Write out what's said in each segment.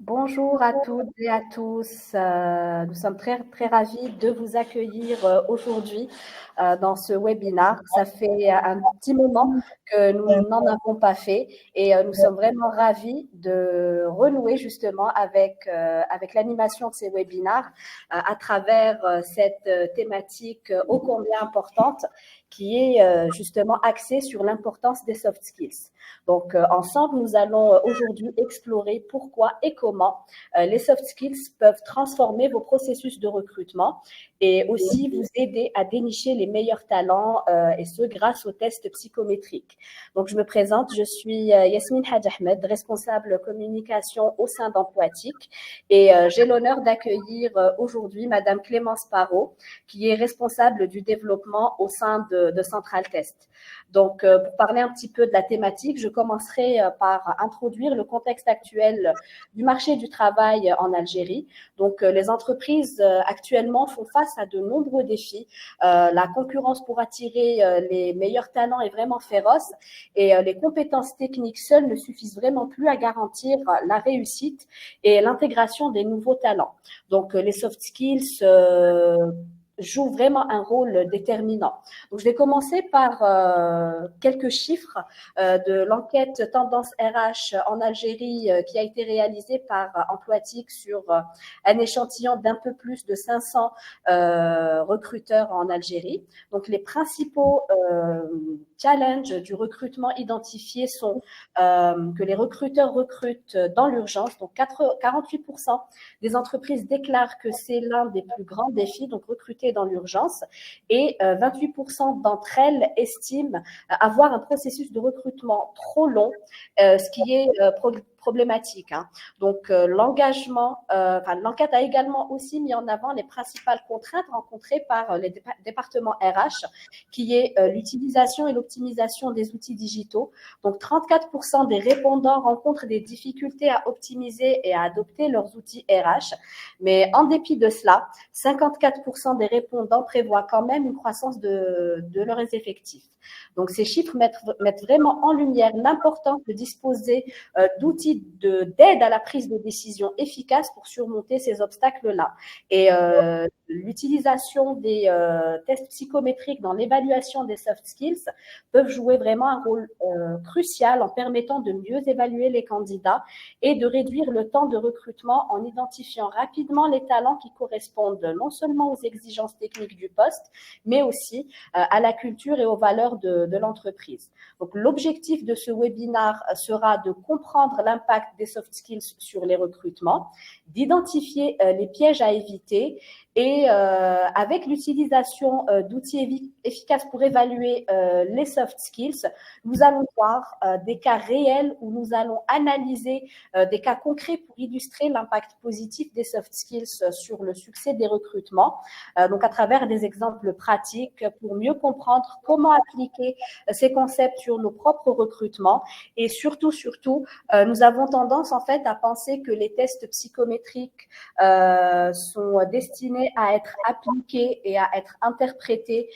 Bonjour à toutes et à tous. Nous sommes très, très ravis de vous accueillir aujourd'hui dans ce webinaire. Ça fait un petit moment que nous n'en avons pas fait et nous sommes vraiment ravis de renouer justement avec l'animation de ces webinaires à travers cette thématique ô combien importante qui est justement axée sur l'importance des soft skills. Donc, ensemble, nous allons aujourd'hui explorer pourquoi et comment les soft skills peuvent transformer vos processus de recrutement et aussi vous aider à dénicher les meilleurs talents et ce grâce aux tests psychométriques. Donc, je me présente, je suis Yasmine Hadj Ahmed, responsable communication au sein d'Emploitique et j'ai l'honneur d'accueillir aujourd'hui Madame Clémence Parot, qui est responsable du développement au sein de Central Test. Donc, pour parler un petit peu de la thématique, je commencerai par introduire le contexte actuel du marché du travail en Algérie. Donc, les entreprises actuellement font face à de nombreux défis. La concurrence pour attirer les meilleurs talents est vraiment féroce et les compétences techniques seules ne suffisent vraiment plus à garantir la réussite et l'intégration des nouveaux talents. Donc, les soft skills joue vraiment un rôle déterminant. Donc, je vais commencer par quelques chiffres de l'enquête Tendance RH en Algérie qui a été réalisée par Emploitique sur un échantillon d'un peu plus de 500 recruteurs en Algérie. Donc, les principaux challenges du recrutement identifiés sont que les recruteurs recrutent dans l'urgence. Donc, 48% des entreprises déclarent que c'est l'un des plus grands défis, donc recruter dans l'urgence, et 28% d'entre elles estiment avoir un processus de recrutement trop long, ce qui est problématique. Donc, l'engagement, l'enquête a également aussi mis en avant les principales contraintes rencontrées par les départements RH, qui est l'utilisation et l'optimisation des outils digitaux. Donc, 34% des répondants rencontrent des difficultés à optimiser et à adopter leurs outils RH. Mais en dépit de cela, 54% des répondants prévoient quand même une croissance de leurs effectifs. Donc, ces chiffres mettent vraiment en lumière l'importance de disposer d'outils d'aide à la prise de décision efficaces pour surmonter ces obstacles-là. Et l'utilisation des tests psychométriques dans l'évaluation des soft skills peuvent jouer vraiment un rôle crucial en permettant de mieux évaluer les candidats et de réduire le temps de recrutement en identifiant rapidement les talents qui correspondent non seulement aux exigences techniques du poste, mais aussi à la culture et aux valeurs de l'entreprise. Donc, l'objectif de ce webinaire sera de comprendre l'impact des soft skills sur les recrutements, d'identifier les pièges à éviter et avec l'utilisation d'outils efficaces pour évaluer les soft skills, nous allons voir des cas réels où nous allons analyser des cas concrets pour illustrer l'impact positif des soft skills sur le succès des recrutements. Donc, à travers des exemples pratiques pour mieux comprendre comment appliquer ces concepts sur nos propres recrutements. Et surtout, nous avons tendance en fait à penser que les tests psychométriques sont destinés à être appliqués et à être interprétés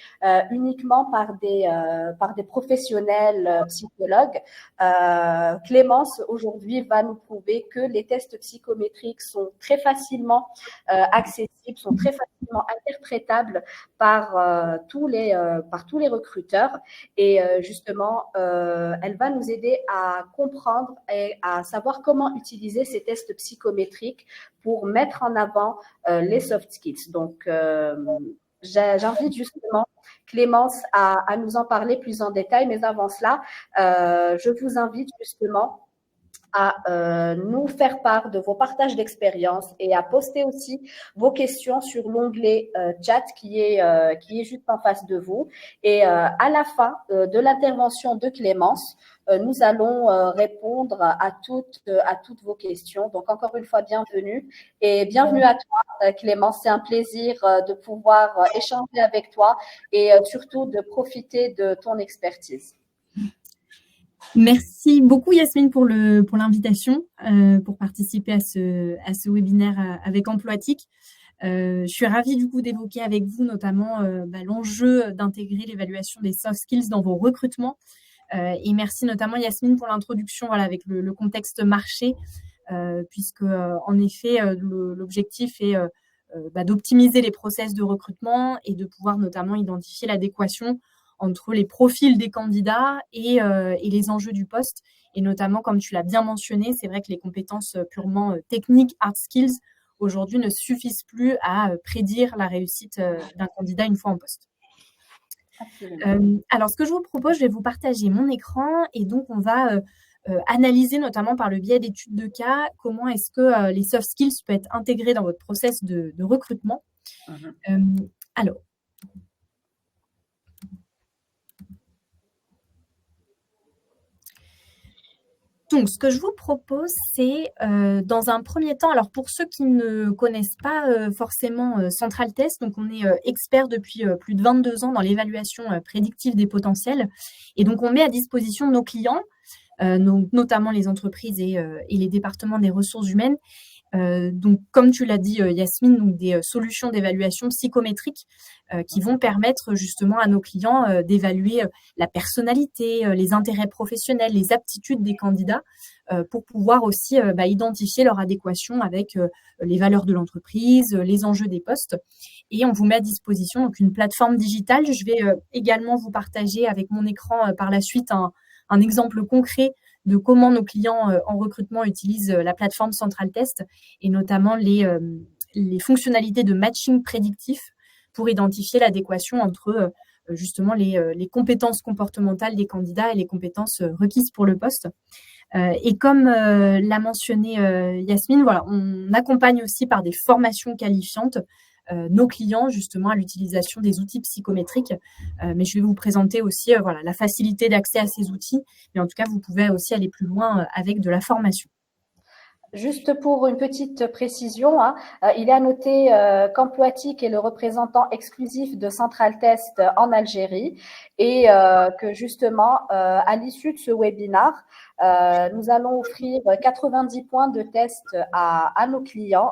uniquement par des professionnels psychologues. Clémence aujourd'hui va nous prouver que les tests psychométriques sont très facilement accessibles, sont très facilement interprétables par tous les recruteurs et justement elle va nous aider à comprendre et à savoir comment utiliser ces tests psychométriques pour mettre en avant les soft skills. Donc, j'invite justement Clémence à nous en parler plus en détail, mais avant cela, je vous invite justement à nous faire part de vos partages d'expérience et à poster aussi vos questions sur l'onglet chat qui est juste en face de vous. Et à la fin de l'intervention de Clémence, nous allons répondre à toutes vos questions. Donc, encore une fois, bienvenue et bienvenue à toi, Clémence. C'est un plaisir de pouvoir échanger avec toi et surtout de profiter de ton expertise. Merci beaucoup Yasmine pour l'invitation pour participer à ce webinaire avec Emploitique. Je suis ravie du coup d'évoquer avec vous notamment l'enjeu d'intégrer l'évaluation des soft skills dans vos recrutements. Et merci notamment Yasmine pour l'introduction avec le contexte marché. puisque en effet, l'objectif est d'optimiser les process de recrutement et de pouvoir notamment identifier l'adéquation entre les profils des candidats et les enjeux du poste. Et notamment, comme tu l'as bien mentionné, c'est vrai que les compétences purement techniques, hard skills, aujourd'hui ne suffisent plus à prédire la réussite d'un candidat une fois en poste. Alors, ce que je vous propose, je vais vous partager mon écran et donc on va analyser notamment par le biais d'études de cas comment est-ce que les soft skills peuvent être intégrés dans votre process de recrutement. Alors, donc, ce que je vous propose, c'est dans un premier temps, alors pour ceux qui ne connaissent pas forcément Central Test, donc on est expert depuis plus de 22 ans dans l'évaluation prédictive des potentiels. Et donc, on met à disposition de nos clients, notamment les entreprises et les départements des ressources humaines, donc, comme tu l'as dit, Yasmine, donc des solutions d'évaluation psychométrique qui vont permettre justement à nos clients d'évaluer la personnalité, les intérêts professionnels, les aptitudes des candidats pour pouvoir aussi identifier leur adéquation avec les valeurs de l'entreprise, les enjeux des postes. Et on vous met à disposition donc une plateforme digitale. Je vais également vous partager avec mon écran par la suite un exemple concret de comment nos clients en recrutement utilisent la plateforme Central Test et notamment les fonctionnalités de matching prédictif pour identifier l'adéquation entre justement les compétences comportementales des candidats et les compétences requises pour le poste. Et comme l'a mentionné Yasmine, voilà, on accompagne aussi par des formations qualifiantes nos clients justement à l'utilisation des outils psychométriques. Mais je vais vous présenter aussi la facilité d'accès à ces outils. Mais en tout cas, vous pouvez aussi aller plus loin avec de la formation. Juste pour une petite précision, il est à noter qu'Emploatic est le représentant exclusif de Central Test en Algérie et que justement, à l'issue de ce webinaire, nous allons offrir 90 points de test à nos clients,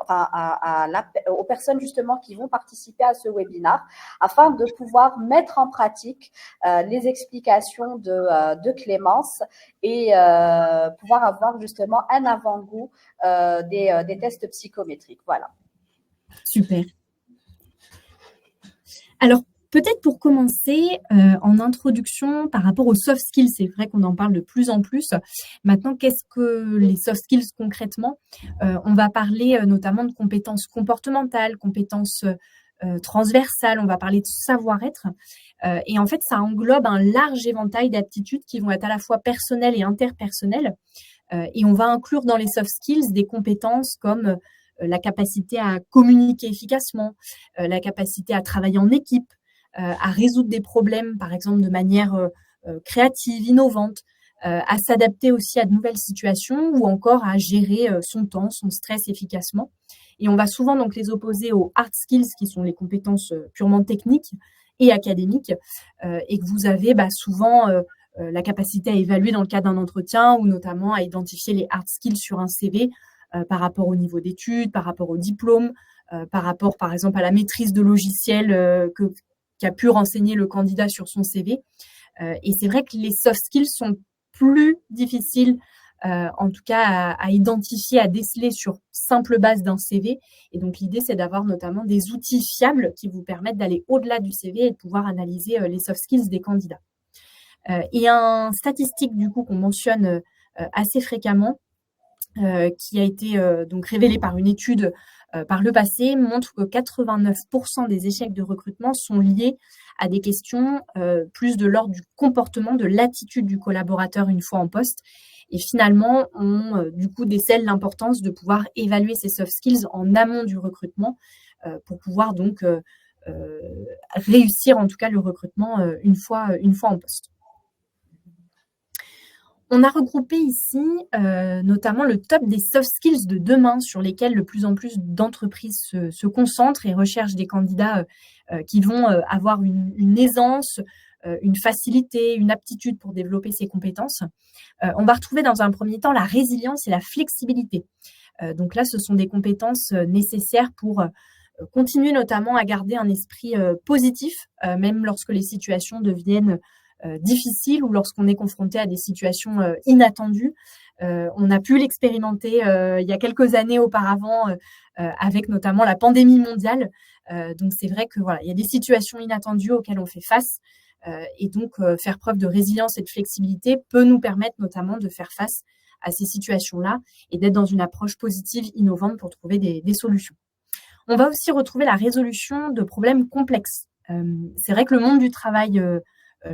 aux personnes justement qui vont participer à ce webinaire, afin de pouvoir mettre en pratique les explications de Clémence et pouvoir avoir justement un avant-goût des tests psychométriques. Voilà. Super. Alors, peut-être pour commencer, en introduction par rapport aux soft skills, c'est vrai qu'on en parle de plus en plus. Maintenant, qu'est-ce que les soft skills concrètement ? On va parler notamment de compétences comportementales, compétences transversales, on va parler de savoir-être. Et en fait, ça englobe un large éventail d'aptitudes qui vont être à la fois personnelles et interpersonnelles. Et on va inclure dans les soft skills des compétences comme la capacité à communiquer efficacement, la capacité à travailler en équipe, à résoudre des problèmes, par exemple, de manière créative, innovante, à s'adapter aussi à de nouvelles situations ou encore à gérer son temps, son stress efficacement. Et on va souvent donc les opposer aux hard skills, qui sont les compétences purement techniques et académiques, et que vous avez souvent la capacité à évaluer dans le cadre d'un entretien ou notamment à identifier les hard skills sur un CV par rapport au niveau d'études, par rapport au diplôme, par rapport, par exemple, à la maîtrise de logiciels qu'a pu renseigner le candidat sur son CV. Et c'est vrai que les soft skills sont plus difficiles, en tout cas, à identifier, à déceler sur simple base d'un CV. Et donc, l'idée, c'est d'avoir notamment des outils fiables qui vous permettent d'aller au-delà du CV et de pouvoir analyser les soft skills des candidats. Et un statistique, du coup, qu'on mentionne assez fréquemment, qui a été donc révélé par une étude par le passé, montre que 89% des échecs de recrutement sont liés à des questions plus de l'ordre du comportement, de l'attitude du collaborateur une fois en poste. Et finalement, on du coup décèle l'importance de pouvoir évaluer ces soft skills en amont du recrutement pour pouvoir donc réussir en tout cas le recrutement une fois en poste. On a regroupé ici notamment le top des soft skills de demain sur lesquels de plus en plus d'entreprises se concentrent et recherchent des candidats qui vont avoir une aisance, une facilité, une aptitude pour développer ces compétences. On va retrouver dans un premier temps la résilience et la flexibilité. Donc là, ce sont des compétences nécessaires pour continuer notamment à garder un esprit positif, même lorsque les situations deviennent difficiles ou lorsqu'on est confronté à des situations inattendues. On a pu l'expérimenter il y a quelques années auparavant avec notamment la pandémie mondiale. Donc, c'est vrai que voilà, il y a des situations inattendues auxquelles on fait face. Et donc, faire preuve de résilience et de flexibilité peut nous permettre notamment de faire face à ces situations-là et d'être dans une approche positive, innovante pour trouver des solutions. On va aussi retrouver la résolution de problèmes complexes. C'est vrai que le monde du travail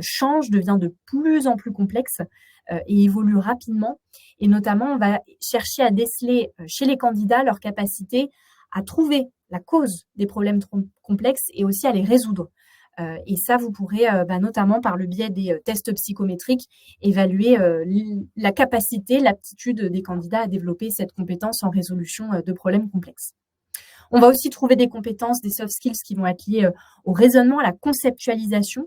change, devient de plus en plus complexe et évolue rapidement. Et notamment, on va chercher à déceler chez les candidats leur capacité à trouver la cause des problèmes complexes et aussi à les résoudre. Et ça, vous pourrez, notamment par le biais des tests psychométriques, évaluer la capacité, l'aptitude des candidats à développer cette compétence en résolution de problèmes complexes. On va aussi trouver des compétences, des soft skills qui vont être liées au raisonnement, à la conceptualisation,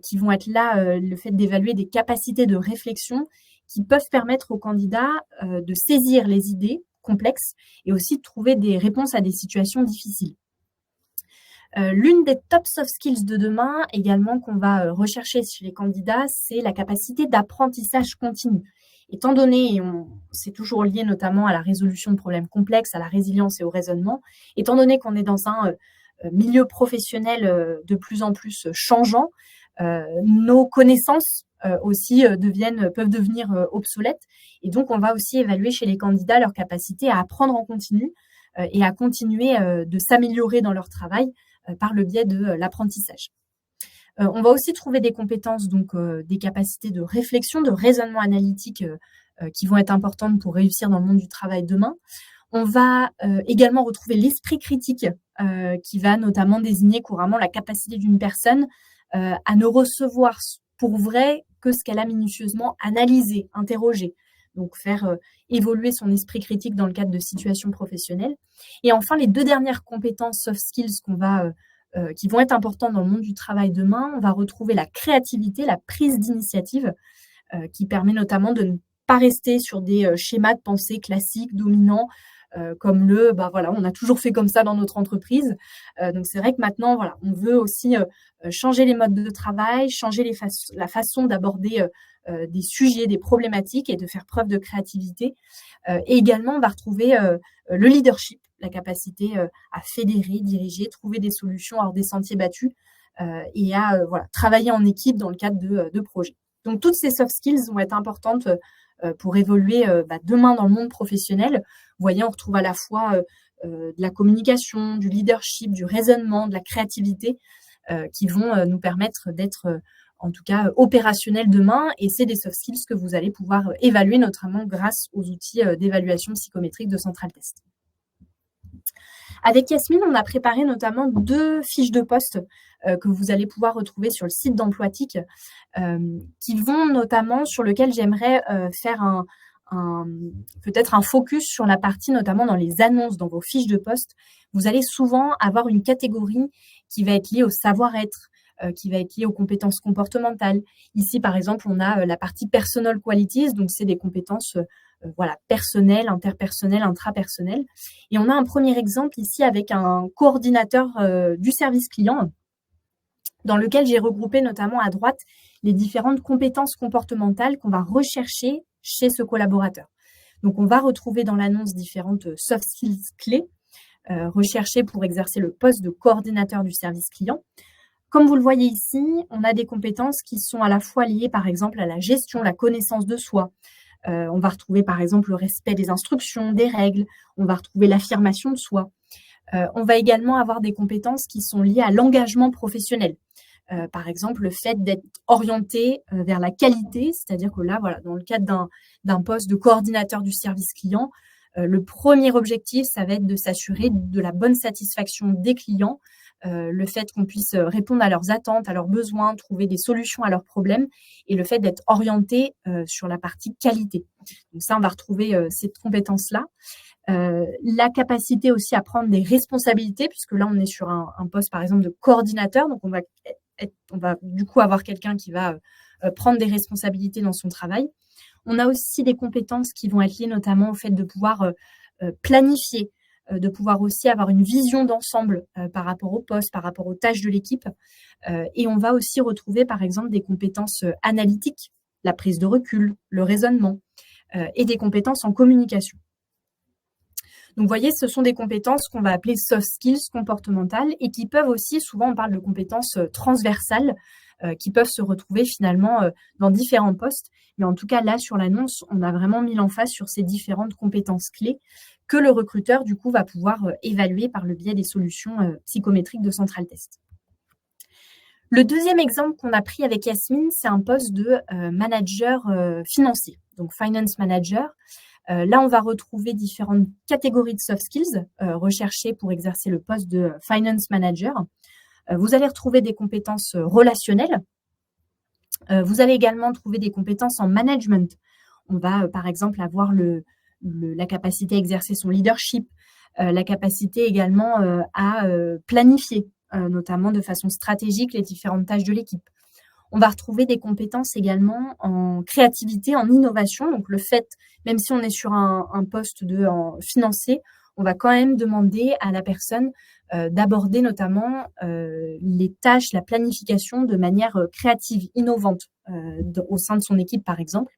qui vont être là, le fait d'évaluer des capacités de réflexion qui peuvent permettre aux candidats de saisir les idées complexes et aussi de trouver des réponses à des situations difficiles. L'une des top soft skills de demain également qu'on va rechercher chez les candidats, c'est la capacité d'apprentissage continu. Étant donné, et c'est toujours lié notamment à la résolution de problèmes complexes, à la résilience et au raisonnement, étant donné qu'on est dans un milieu professionnel de plus en plus changeant, nos connaissances aussi peuvent devenir obsolètes. Et donc, on va aussi évaluer chez les candidats leur capacité à apprendre en continu et à continuer de s'améliorer dans leur travail par le biais de l'apprentissage. On va aussi trouver des compétences, donc des capacités de réflexion, de raisonnement analytique qui vont être importantes pour réussir dans le monde du travail demain. On va également retrouver l'esprit critique qui va notamment désigner couramment la capacité d'une personne à ne recevoir pour vrai que ce qu'elle a minutieusement analysé, interrogé. Donc, faire évoluer son esprit critique dans le cadre de situations professionnelles. Et enfin, les deux dernières compétences soft skills qui vont être importantes dans le monde du travail demain, on va retrouver la créativité, la prise d'initiative, qui permet notamment de ne pas rester sur des schémas de pensée classiques, dominants, comme on a toujours fait comme ça dans notre entreprise. Donc, c'est vrai que maintenant, on veut aussi changer les modes de travail, changer la façon d'aborder des sujets, des problématiques et de faire preuve de créativité. Et également, on va retrouver le leadership, la capacité à fédérer, diriger, trouver des solutions hors des sentiers battus et à travailler en équipe dans le cadre de projets. Donc, toutes ces soft skills vont être importantes pour évoluer demain dans le monde professionnel. Vous voyez, on retrouve à la fois de la communication, du leadership, du raisonnement, de la créativité qui vont nous permettre d'être en tout cas opérationnels demain. Et c'est des soft skills que vous allez pouvoir évaluer notamment grâce aux outils d'évaluation psychométrique de Central Test. Avec Yasmine, on a préparé notamment 2 fiches de poste que vous allez pouvoir retrouver sur le site d'Emploitique qui vont notamment sur lequel j'aimerais faire peut-être un focus sur la partie notamment dans les annonces, dans vos fiches de poste. Vous allez souvent avoir une catégorie qui va être liée au savoir-être, qui va être liée aux compétences comportementales. Ici, par exemple, on a la partie personal qualities, donc c'est des compétences personnelles, interpersonnelles, intrapersonnelles. Et on a un premier exemple ici avec un coordinateur du service client dans lequel j'ai regroupé notamment à droite les différentes compétences comportementales qu'on va rechercher chez ce collaborateur. Donc, on va retrouver dans l'annonce différentes soft skills clés recherchées pour exercer le poste de coordinateur du service client. Comme vous le voyez ici, on a des compétences qui sont à la fois liées, par exemple, à la gestion, la connaissance de soi. On va retrouver, par exemple, le respect des instructions, des règles. On va retrouver l'affirmation de soi. On va également avoir des compétences qui sont liées à l'engagement professionnel. Par exemple, le fait d'être orienté vers la qualité, c'est-à-dire que là, dans le cadre d'un poste de coordinateur du service client, le premier objectif, ça va être de s'assurer de la bonne satisfaction des clients, le fait qu'on puisse répondre à leurs attentes, à leurs besoins, trouver des solutions à leurs problèmes et le fait d'être orienté sur la partie qualité. Donc ça, on va retrouver cette compétence-là. La capacité aussi à prendre des responsabilités, puisque là, on est sur un poste, par exemple, de coordinateur. Donc, on va du coup avoir quelqu'un qui va prendre des responsabilités dans son travail. On a aussi des compétences qui vont être liées notamment au fait de pouvoir planifier, de pouvoir aussi avoir une vision d'ensemble par rapport au poste, par rapport aux tâches de l'équipe. Et on va aussi retrouver, par exemple, des compétences analytiques, la prise de recul, le raisonnement, et des compétences en communication. Donc, vous voyez, ce sont des compétences qu'on va appeler soft skills comportementales et qui peuvent aussi, souvent on parle de compétences transversales, qui peuvent se retrouver finalement dans différents postes. Mais en tout cas, là, sur l'annonce, on a vraiment mis l'emphase sur ces différentes compétences clés que le recruteur, du coup, va pouvoir évaluer par le biais des solutions psychométriques de Central Test. Le deuxième exemple qu'on a pris avec Yasmine, c'est un poste de manager financier, donc finance manager. Là, on va retrouver différentes catégories de soft skills recherchées pour exercer le poste de finance manager. Vous allez retrouver des compétences relationnelles. Vous allez également trouver des compétences en management. On va, par exemple, avoir la capacité à exercer son leadership, la capacité également à planifier, notamment de façon stratégique, les différentes tâches de l'équipe. On va retrouver des compétences également en créativité, en innovation. Donc, le fait, même si on est sur un poste financier, on va quand même demander à la personne d'aborder notamment les tâches, la planification de manière créative, innovante au sein de son équipe, par exemple,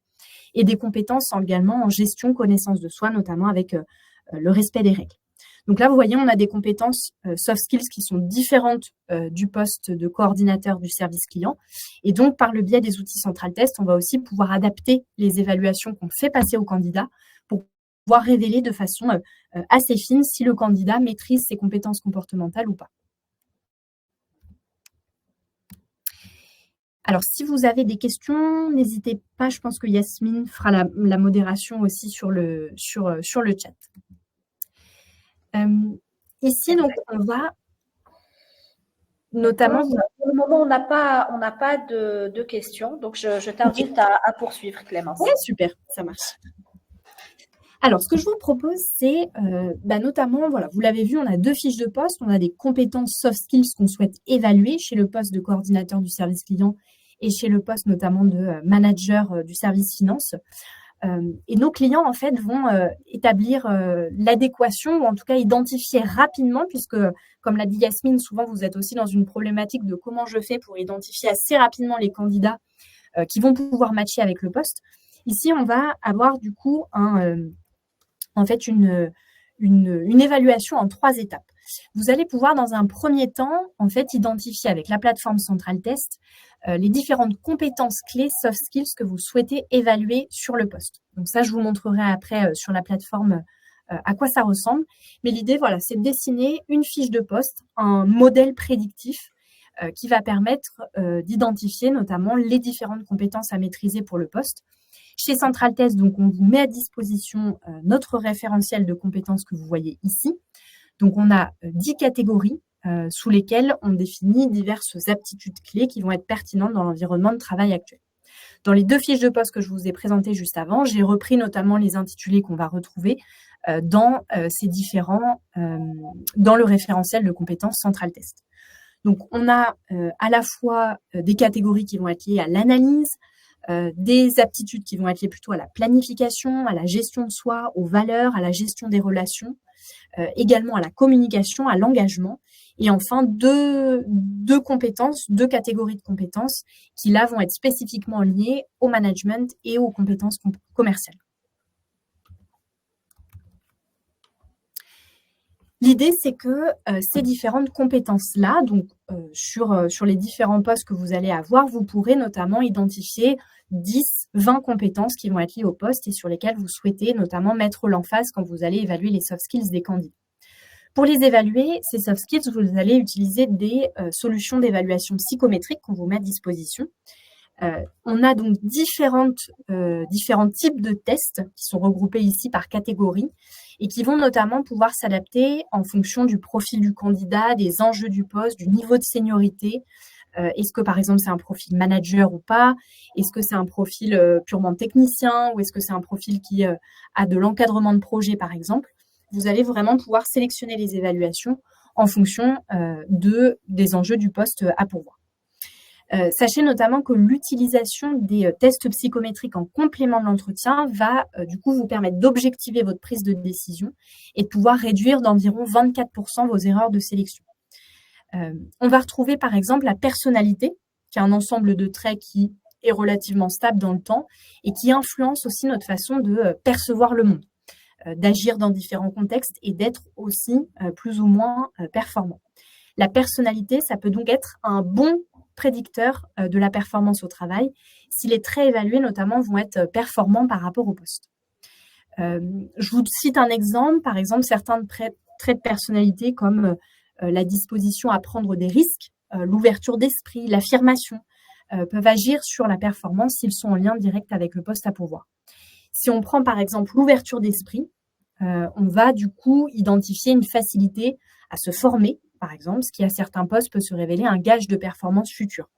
et des compétences également en gestion, connaissance de soi, notamment avec le respect des règles. Donc là, vous voyez, on a des compétences soft skills qui sont différentes du poste de coordinateur du service client. Et donc, par le biais des outils Central Test, on va aussi pouvoir adapter les évaluations qu'on fait passer au candidat pour pouvoir révéler de façon assez fine si le candidat maîtrise ses compétences comportementales ou pas. Alors, si vous avez des questions, n'hésitez pas. Je pense que Yasmine fera la modération aussi sur le chat. Ici, donc, on va notamment… Pour le moment, on n'a pas de questions. Donc, je t'invite à poursuivre, Clémence. Oui, super, ça marche. Alors, ce que je vous propose, c'est notamment, voilà, vous l'avez vu, on a 2 fiches de poste. On a des compétences soft skills qu'on souhaite évaluer chez le poste de coordinateur du service client et chez le poste notamment de manager du service finance. Et nos clients, en fait, vont établir l'adéquation ou en tout cas identifier rapidement, puisque, comme l'a dit Yasmine, souvent, vous êtes aussi dans une problématique de comment je fais pour identifier assez rapidement les candidats qui vont pouvoir matcher avec le poste. Ici, on va avoir du coup une évaluation en 3 étapes. Vous allez pouvoir, dans un premier temps, en fait, identifier avec la plateforme Central Test les différentes compétences clés soft skills que vous souhaitez évaluer sur le poste. Donc ça, je vous montrerai après sur la plateforme à quoi ça ressemble. Mais l'idée, voilà, c'est de dessiner une fiche de poste, un modèle prédictif qui va permettre d'identifier notamment les différentes compétences à maîtriser pour le poste. Chez Central Test, donc, on vous met à disposition notre référentiel de compétences que vous voyez ici. Donc, on a 10 catégories sous lesquelles on définit diverses aptitudes clés qui vont être pertinentes dans l'environnement de travail actuel. Dans les 2 fiches de poste que je vous ai présentées juste avant, j'ai repris notamment les intitulés qu'on va retrouver dans le référentiel de compétences Central Test. Donc, on a à la fois des catégories qui vont être liées à l'analyse, des aptitudes qui vont être liées plutôt à la planification, à la gestion de soi, aux valeurs, à la gestion des relations, également à la communication, à l'engagement, et enfin deux compétences, 2 catégories de compétences qui là vont être spécifiquement liées au management et aux compétences commerciales. L'idée, c'est que ces différentes compétences-là, donc sur les différents postes que vous allez avoir, vous pourrez notamment identifier 10, 20 compétences qui vont être liées au poste et sur lesquelles vous souhaitez notamment mettre l'emphase quand vous allez évaluer les soft skills des candidats. Pour les évaluer, ces soft skills, vous allez utiliser des solutions d'évaluation psychométrique qu'on vous met à disposition. On a donc différents types de tests qui sont regroupés ici par catégorie et qui vont notamment pouvoir s'adapter en fonction du profil du candidat, des enjeux du poste, du niveau de seniorité. Est-ce que, par exemple, c'est un profil manager ou pas? Est-ce que c'est un profil purement technicien ou est-ce que c'est un profil qui a de l'encadrement de projet, par exemple? Vous allez vraiment pouvoir sélectionner les évaluations en fonction des enjeux du poste à pourvoir. Sachez notamment que l'utilisation des tests psychométriques en complément de l'entretien va du coup vous permettre d'objectiver votre prise de décision et de pouvoir réduire d'environ 24% vos erreurs de sélection. On va retrouver par exemple la personnalité, qui est un ensemble de traits qui est relativement stable dans le temps et qui influence aussi notre façon de percevoir le monde, d'agir dans différents contextes et d'être aussi plus ou moins performant. La personnalité, ça peut donc être un bon prédicteur de la performance au travail si les traits évalués notamment vont être performants par rapport au poste. Je vous cite un exemple, par exemple certains traits de personnalité comme la disposition à prendre des risques, l'ouverture d'esprit, l'affirmation, peuvent agir sur la performance s'ils sont en lien direct avec le poste à pourvoir. Si on prend par exemple l'ouverture d'esprit, on va du coup identifier une facilité à se former, par exemple, ce qui à certains postes peut se révéler un gage de performance future.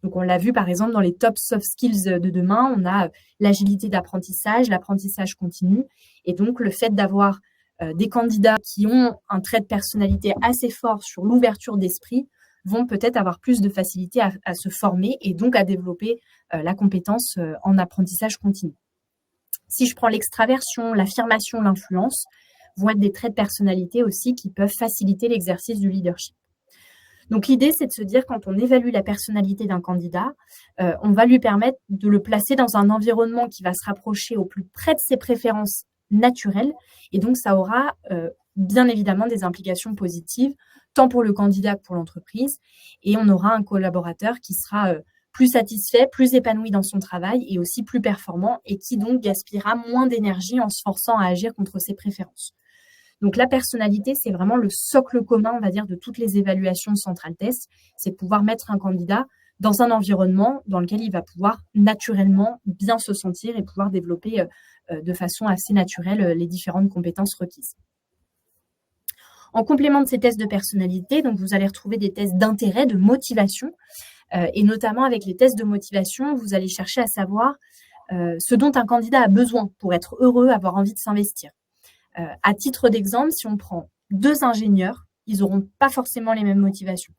Donc on l'a vu par exemple dans les top soft skills de demain, on a l'agilité d'apprentissage, l'apprentissage continu, et donc le fait d'avoir des candidats qui ont un trait de personnalité assez fort sur l'ouverture d'esprit vont peut-être avoir plus de facilité à se former et donc à développer la compétence en apprentissage continu. Si je prends l'extraversion, l'affirmation, l'influence, vont être des traits de personnalité aussi qui peuvent faciliter l'exercice du leadership. Donc l'idée, c'est de se dire quand on évalue la personnalité d'un candidat, on va lui permettre de le placer dans un environnement qui va se rapprocher au plus près de ses préférences naturelles. Et donc ça aura bien évidemment des implications positives, tant pour le candidat que pour l'entreprise. Et on aura un collaborateur qui sera plus satisfait, plus épanoui dans son travail et aussi plus performant et qui donc gaspillera moins d'énergie en se forçant à agir contre ses préférences. Donc la personnalité, c'est vraiment le socle commun, on va dire, de toutes les évaluations de Central Test. C'est de pouvoir mettre un candidat dans un environnement dans lequel il va pouvoir naturellement bien se sentir et pouvoir développer de façon assez naturelle les différentes compétences requises. En complément de ces tests de personnalité, donc vous allez retrouver des tests d'intérêt, de motivation. Et notamment avec les tests de motivation, vous allez chercher à savoir ce dont un candidat a besoin pour être heureux, avoir envie de s'investir. À titre d'exemple, si on prend 2 ingénieurs, ils n'auront pas forcément les mêmes motivations.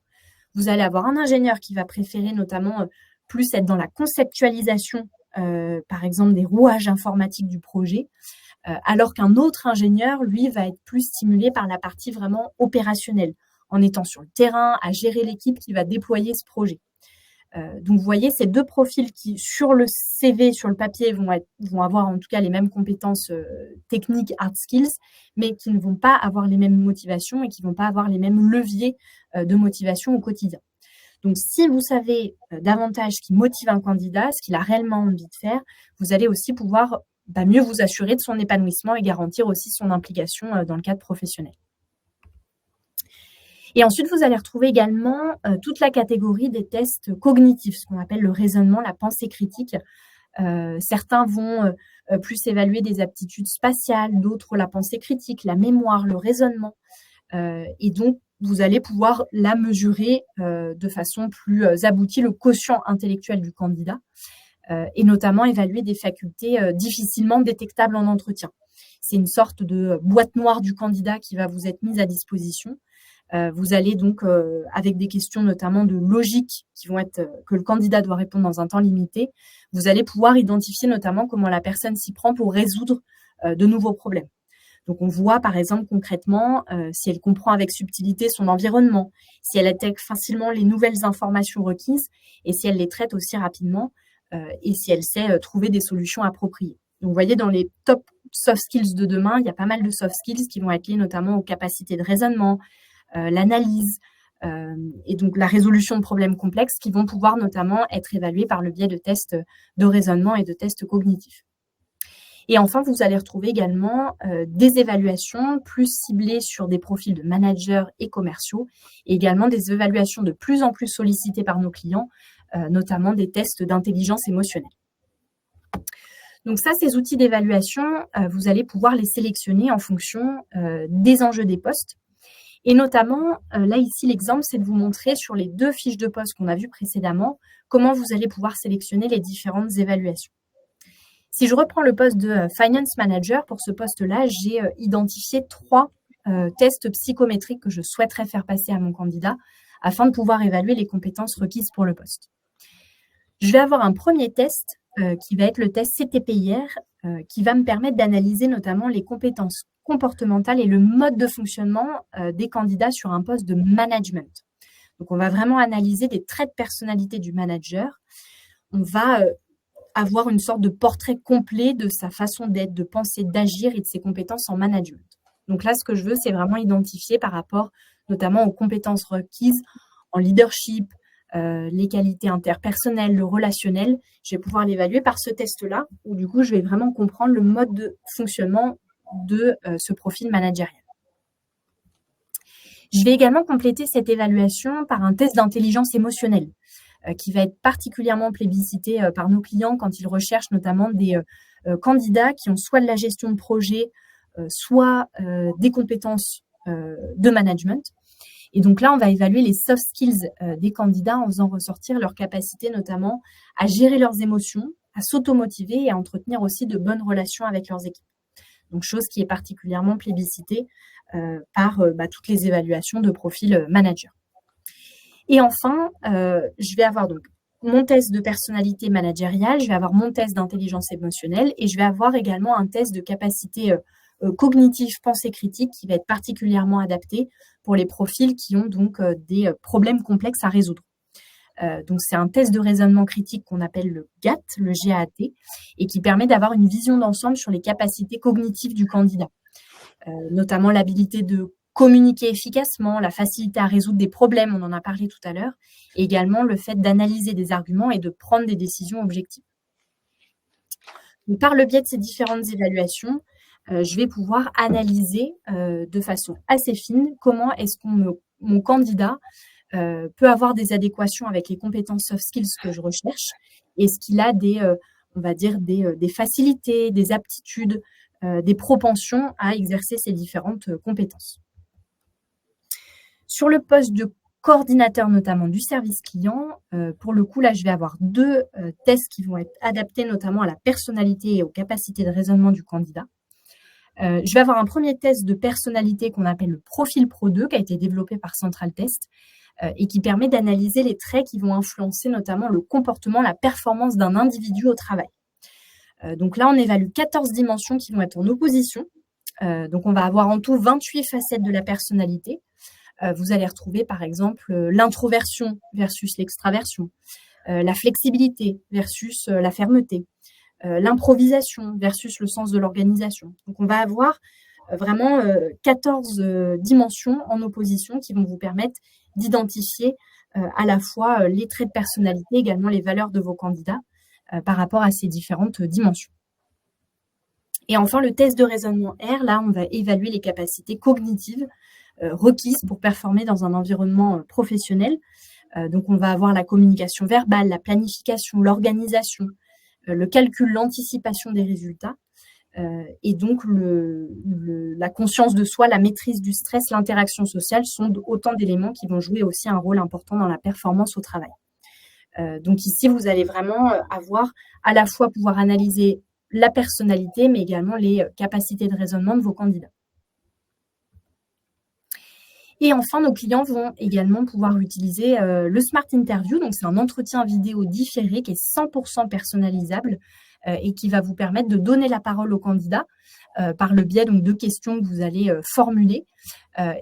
Vous allez avoir un ingénieur qui va préférer notamment plus être dans la conceptualisation, par exemple, des rouages informatiques du projet, alors qu'un autre ingénieur, lui, va être plus stimulé par la partie vraiment opérationnelle, en étant sur le terrain, à gérer l'équipe qui va déployer ce projet. Donc, vous voyez, ces 2 profils qui, sur le CV, sur le papier, vont avoir en tout cas les mêmes compétences techniques, hard skills, mais qui ne vont pas avoir les mêmes motivations et qui ne vont pas avoir les mêmes leviers de motivation au quotidien. Donc, si vous savez davantage ce qui motive un candidat, ce qu'il a réellement envie de faire, vous allez aussi pouvoir mieux vous assurer de son épanouissement et garantir aussi son implication dans le cadre professionnel. Et ensuite, vous allez retrouver également toute la catégorie des tests cognitifs, ce qu'on appelle le raisonnement, la pensée critique. Certains vont plus évaluer des aptitudes spatiales, d'autres la pensée critique, la mémoire, le raisonnement. Et donc, vous allez pouvoir la mesurer de façon plus aboutie, le quotient intellectuel du candidat, et notamment évaluer des facultés difficilement détectables en entretien. C'est une sorte de boîte noire du candidat qui va vous être mise à disposition. Vous allez donc, avec des questions notamment de logique qui vont être que le candidat doit répondre dans un temps limité, vous allez pouvoir identifier notamment comment la personne s'y prend pour résoudre de nouveaux problèmes. Donc, on voit par exemple concrètement si elle comprend avec subtilité son environnement, si elle intègre facilement les nouvelles informations requises et si elle les traite aussi rapidement et si elle sait trouver des solutions appropriées. Donc, vous voyez, dans les top soft skills de demain, il y a pas mal de soft skills qui vont être liés notamment aux capacités de raisonnement, l'analyse et donc la résolution de problèmes complexes qui vont pouvoir notamment être évalués par le biais de tests de raisonnement et de tests cognitifs. Et enfin, vous allez retrouver également des évaluations plus ciblées sur des profils de managers et commerciaux, et également des évaluations de plus en plus sollicitées par nos clients, notamment des tests d'intelligence émotionnelle. Donc ça, ces outils d'évaluation, vous allez pouvoir les sélectionner en fonction des enjeux des postes. Et notamment, là ici, l'exemple, c'est de vous montrer sur les 2 fiches de poste qu'on a vues précédemment, comment vous allez pouvoir sélectionner les différentes évaluations. Si je reprends le poste de Finance Manager, pour ce poste-là, j'ai identifié 3 tests psychométriques que je souhaiterais faire passer à mon candidat afin de pouvoir évaluer les compétences requises pour le poste. Je vais avoir un premier test qui va être le test CTPIR, qui va me permettre d'analyser notamment les compétences comportementales et le mode de fonctionnement des candidats sur un poste de management. Donc, on va vraiment analyser des traits de personnalité du manager. On va avoir une sorte de portrait complet de sa façon d'être, de penser, d'agir et de ses compétences en management. Donc là, ce que je veux, c'est vraiment identifier par rapport notamment aux compétences requises en leadership, les qualités interpersonnelles, le relationnel. Je vais pouvoir l'évaluer par ce test-là, où du coup, je vais vraiment comprendre le mode de fonctionnement de ce profil managérial. Je vais également compléter cette évaluation par un test d'intelligence émotionnelle qui va être particulièrement plébiscité par nos clients quand ils recherchent notamment des candidats qui ont soit de la gestion de projet, soit des compétences de management. Et donc là, on va évaluer les soft skills des candidats en faisant ressortir leur capacité notamment à gérer leurs émotions, à s'automotiver et à entretenir aussi de bonnes relations avec leurs équipes. Donc, chose qui est particulièrement plébiscitée par toutes les évaluations de profil manager. Et enfin, je vais avoir donc mon test de personnalité managériale, je vais avoir mon test d'intelligence émotionnelle et je vais avoir également un test de capacité cognitive pensée critique qui va être particulièrement adapté pour les profils qui ont donc des problèmes complexes à résoudre. Donc, c'est un test de raisonnement critique qu'on appelle le GAT, le GAT, et qui permet d'avoir une vision d'ensemble sur les capacités cognitives du candidat, notamment l'habilité de communiquer efficacement, la facilité à résoudre des problèmes, on en a parlé tout à l'heure, et également le fait d'analyser des arguments et de prendre des décisions objectives. Donc, par le biais de ces différentes évaluations, je vais pouvoir analyser de façon assez fine comment est-ce que mon candidat peut avoir des adéquations avec les compétences soft skills que je recherche. Est-ce qu'il a des facilités, des aptitudes, des propensions à exercer ces différentes compétences. Sur le poste de coordinateur notamment du service client, pour le coup, là, je vais avoir deux tests qui vont être adaptés notamment à la personnalité et aux capacités de raisonnement du candidat. Je vais avoir un premier test de personnalité qu'on appelle le profil Pro 2 qui a été développé par Central Test et qui permet d'analyser les traits qui vont influencer notamment le comportement, la performance d'un individu au travail. Donc là, on évalue 14 dimensions qui vont être en opposition. Donc, on va avoir en tout 28 facettes de la personnalité. Vous allez retrouver, par exemple, l'introversion versus l'extraversion, la flexibilité versus la fermeté, l'improvisation versus le sens de l'organisation. Donc, on va avoir vraiment 14 dimensions en opposition qui vont vous permettre d'identifier à la fois les traits de personnalité, également les valeurs de vos candidats par rapport à ces différentes dimensions. Et enfin, le test de raisonnement R, là, on va évaluer les capacités cognitives requises pour performer dans un environnement professionnel. Donc, on va avoir la communication verbale, la planification, l'organisation, le calcul, l'anticipation des résultats, et donc la conscience de soi, la maîtrise du stress, l'interaction sociale sont autant d'éléments qui vont jouer aussi un rôle important dans la performance au travail. Donc ici, vous allez vraiment avoir à la fois pouvoir analyser la personnalité, mais également les capacités de raisonnement de vos candidats. Et enfin, nos clients vont également pouvoir utiliser le Smart Interview. Donc, c'est un entretien vidéo différé qui est 100% personnalisable et qui va vous permettre de donner la parole au candidat par le biais donc, de questions que vous allez formuler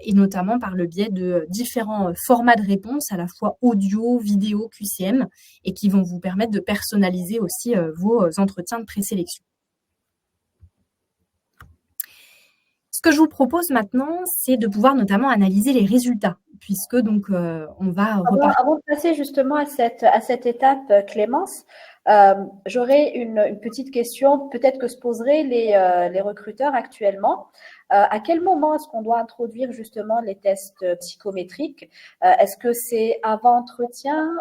et notamment par le biais de différents formats de réponse à la fois audio, vidéo, QCM et qui vont vous permettre de personnaliser aussi vos entretiens de présélection. Ce que je vous propose maintenant, c'est de pouvoir notamment analyser les résultats, puisque donc on va repartir. Avant de passer justement à cette étape, Clémence, j'aurais une petite question, peut-être que se poseraient les recruteurs actuellement. À quel moment est-ce qu'on doit introduire justement les tests psychométriques? Est-ce que c'est avant entretien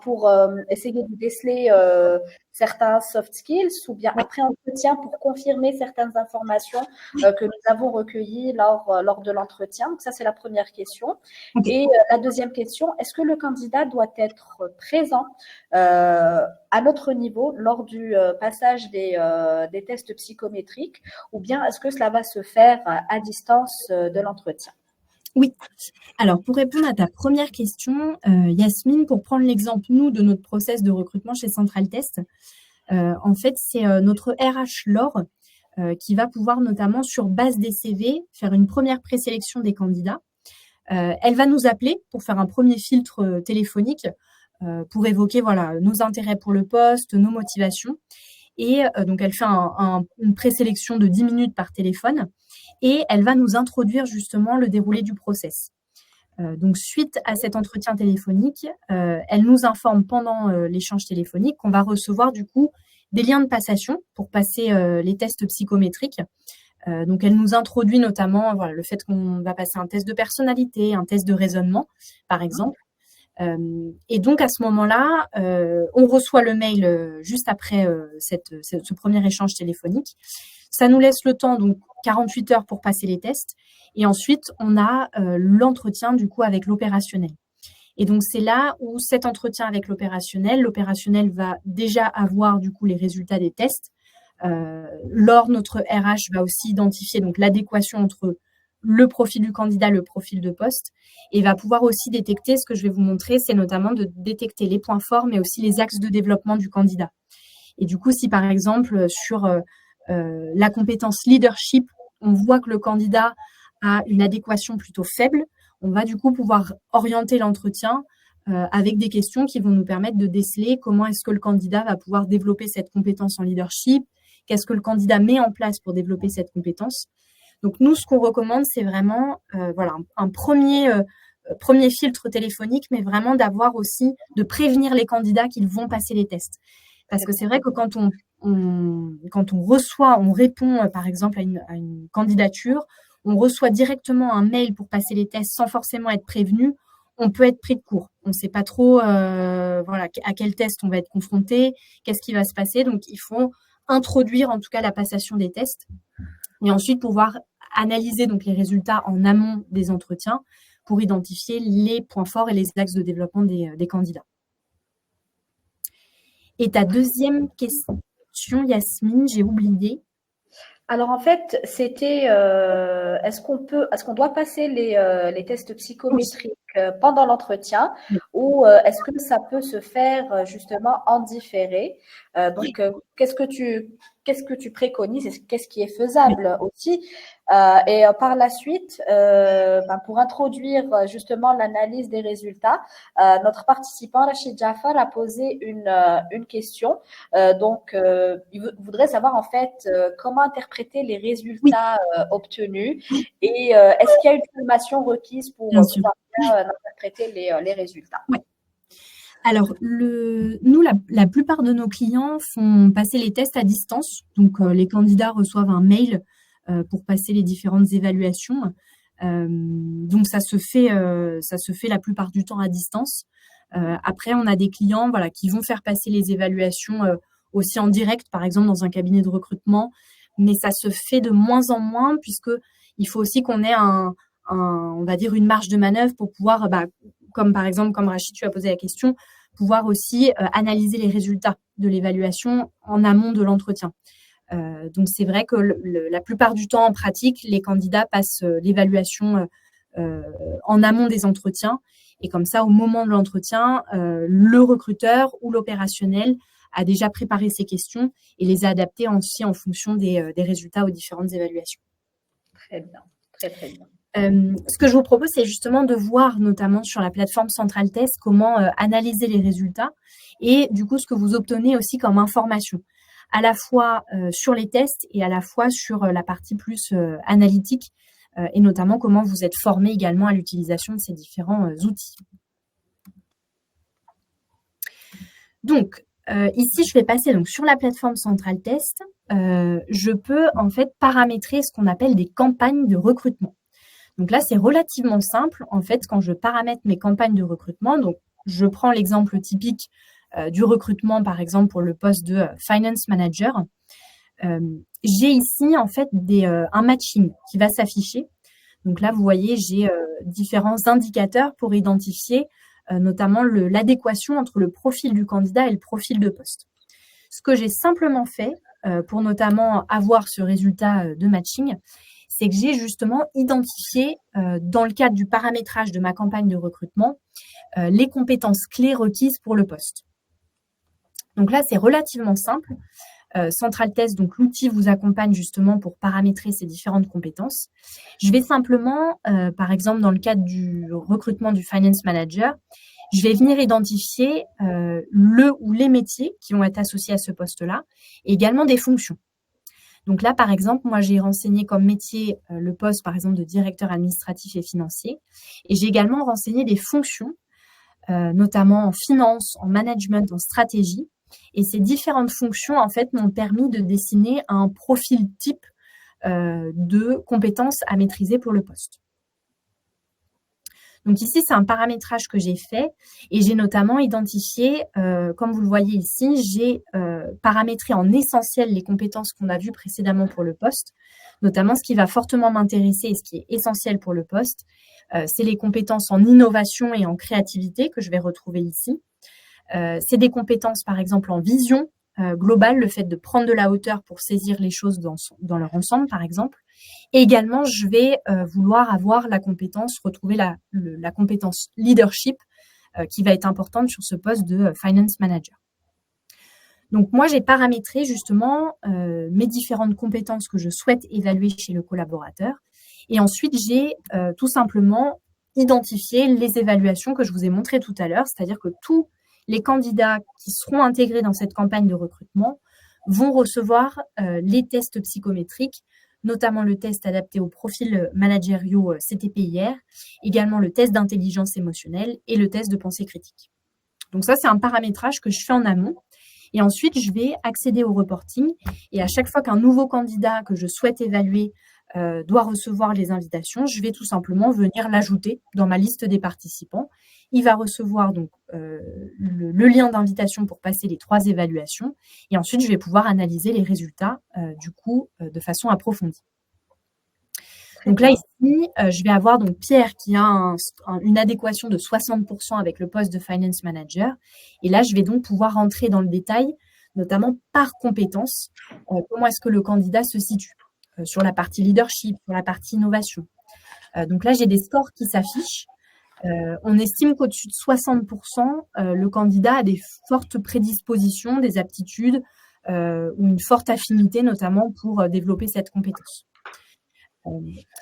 pour essayer de déceler certains soft skills ou bien après entretien pour confirmer certaines informations que nous avons recueillies lors de l'entretien? Donc ça, c'est la première question. Okay. Et la deuxième question, est-ce que le candidat doit être présent à notre niveau lors du passage des tests psychométriques ou bien est-ce que cela va se faire à distance de l'entretien? Oui. Alors, pour répondre à ta première question, Yasmine, pour prendre l'exemple, nous, de notre process de recrutement chez Central Test, en fait, c'est notre RH Laure qui va pouvoir notamment, sur base des CV, faire une première présélection des candidats. Elle va nous appeler pour faire un premier filtre téléphonique pour évoquer voilà, nos intérêts pour le poste, nos motivations. Et donc, elle fait une présélection de 10 minutes par téléphone et elle va nous introduire justement le déroulé du process. Donc, suite à cet entretien téléphonique, elle nous informe pendant l'échange téléphonique qu'on va recevoir du coup des liens de passation pour passer les tests psychométriques. Donc, elle nous introduit notamment voilà, le fait qu'on va passer un test de personnalité, un test de raisonnement, par exemple. Et donc, à ce moment-là, on reçoit le mail juste après ce premier échange téléphonique. Ça nous laisse le temps, donc 48 heures pour passer les tests. Et ensuite, on a l'entretien, du coup, avec l'opérationnel. Et donc, c'est là où cet entretien avec l'opérationnel va déjà avoir, du coup, les résultats des tests. Laure, notre RH, va aussi identifier donc l'adéquation entre le profil du candidat, le profil de poste, et va pouvoir aussi détecter, ce que je vais vous montrer, c'est notamment de détecter les points forts, mais aussi les axes de développement du candidat. Et du coup, si par exemple, sur la compétence leadership, on voit que le candidat a une adéquation plutôt faible, on va du coup pouvoir orienter l'entretien avec des questions qui vont nous permettre de déceler comment est-ce que le candidat va pouvoir développer cette compétence en leadership, qu'est-ce que le candidat met en place pour développer cette compétence. Donc, nous, ce qu'on recommande, c'est vraiment voilà, un premier filtre téléphonique, mais vraiment d'avoir aussi, de prévenir les candidats qu'ils vont passer les tests. Parce que c'est vrai que quand on reçoit, on répond par exemple à une candidature, on reçoit directement un mail pour passer les tests sans forcément être prévenu, on peut être pris de court. On ne sait pas trop voilà, à quel test on va être confronté, qu'est-ce qui va se passer. Donc, il faut introduire en tout cas la passation des tests et ensuite pouvoir analyser donc les résultats en amont des entretiens pour identifier les points forts et les axes de développement des candidats. Et ta deuxième question, Yasmine, j'ai oublié. Alors en fait, c'était est-ce qu'on doit passer les tests psychométriques pendant l'entretien Oui. ou est-ce que ça peut se faire justement en différé? Donc qu'est-ce que tu préconises et qu'est-ce qui est faisable aussi? Et par la suite, pour introduire justement l'analyse des résultats, notre participant Rachid Jafar a posé une question. Il voudrait savoir en fait comment interpréter les Oui, résultats obtenus et est-ce qu'il y a une formation requise pour bien sûr. pouvoir bien interpréter les résultats. Ouais. Alors, nous, la plupart de nos clients font passer les tests à distance. Donc, les candidats reçoivent un mail pour passer les différentes évaluations. Donc, ça se fait la plupart du temps à distance. Après, on a des clients voilà, qui vont faire passer les évaluations aussi en direct, par exemple dans un cabinet de recrutement. Mais ça se fait de moins en moins puisque il faut aussi qu'on ait on va dire une marge de manœuvre pour pouvoir, comme par exemple, comme Rachid, tu as posé la question, pouvoir aussi analyser les résultats de l'évaluation en amont de l'entretien. Donc, c'est vrai que la plupart du temps, en pratique, les candidats passent l'évaluation en amont des entretiens. Et comme ça, au moment de l'entretien, le recruteur ou l'opérationnel a déjà préparé ses questions et les a adaptées aussi en fonction des résultats aux différentes évaluations. Très bien, très très bien. Ce que je vous propose, c'est justement de voir, notamment sur la plateforme Central Test, comment analyser les résultats et du coup ce que vous obtenez aussi comme information, à la fois sur les tests et à la fois sur la partie plus analytique et notamment comment vous êtes formé également à l'utilisation de ces différents outils. Donc, ici, je vais passer donc, sur la plateforme Central Test. Je peux en fait paramétrer ce qu'on appelle des campagnes de recrutement. Donc là, c'est relativement simple. En fait, quand je paramètre mes campagnes de recrutement, donc je prends l'exemple typique du recrutement, par exemple, pour le poste de Finance Manager. J'ai ici, en fait, un matching qui va s'afficher. Donc là, vous voyez, j'ai différents indicateurs pour identifier notamment l'adéquation entre le profil du candidat et le profil de poste. Ce que j'ai simplement fait pour notamment avoir ce résultat de matching, c'est que j'ai justement identifié, dans le cadre du paramétrage de ma campagne de recrutement, les compétences clés requises pour le poste. Donc là, c'est relativement simple. Central Test, donc l'outil vous accompagne justement pour paramétrer ces différentes compétences. Je vais simplement, par exemple, dans le cadre du recrutement du Finance Manager, je vais venir identifier le ou les métiers qui vont être associés à ce poste-là et également des fonctions. Donc là, par exemple, moi, j'ai renseigné comme métier le poste, par exemple, de directeur administratif et financier. Et j'ai également renseigné des fonctions, notamment en finance, en management, en stratégie. Et ces différentes fonctions, en fait, m'ont permis de dessiner un profil type de compétences à maîtriser pour le poste. Donc ici, c'est un paramétrage que j'ai fait et j'ai notamment identifié, comme vous le voyez ici, j'ai paramétré en essentiel les compétences qu'on a vues précédemment pour le poste, notamment ce qui va fortement m'intéresser et ce qui est essentiel pour le poste, c'est les compétences en innovation et en créativité que je vais retrouver ici. C'est des compétences, par exemple, en vision globale, le fait de prendre de la hauteur pour saisir les choses dans leur ensemble, par exemple. Et également, je vais vouloir avoir la compétence, retrouver la compétence leadership qui va être importante sur ce poste de finance manager. Donc, moi, j'ai paramétré justement mes différentes compétences que je souhaite évaluer chez le collaborateur. Et ensuite, j'ai tout simplement identifié les évaluations que je vous ai montrées tout à l'heure, c'est-à-dire que tous les candidats qui seront intégrés dans cette campagne de recrutement vont recevoir les tests psychométriques, notamment le test adapté aux profils managériaux CTPIR, également le test d'intelligence émotionnelle et le test de pensée critique. Donc ça, c'est un paramétrage que je fais en amont. Et ensuite, je vais accéder au reporting. Et à chaque fois qu'un nouveau candidat que je souhaite évaluer doit recevoir les invitations, je vais tout simplement venir l'ajouter dans ma liste des participants. Il va recevoir donc le lien d'invitation pour passer les 3 évaluations. Et ensuite, je vais pouvoir analyser les résultats du coup de façon approfondie. Donc là, ici, je vais avoir donc Pierre qui a une adéquation de 60% avec le poste de Finance Manager. Et là, je vais donc pouvoir rentrer dans le détail, notamment par compétence, comment est-ce que le candidat se situe sur la partie leadership, sur la partie innovation. Donc là, j'ai des scores qui s'affichent. On estime qu'au-dessus de 60%, le candidat a des fortes prédispositions, des aptitudes ou une forte affinité, notamment pour développer cette compétence.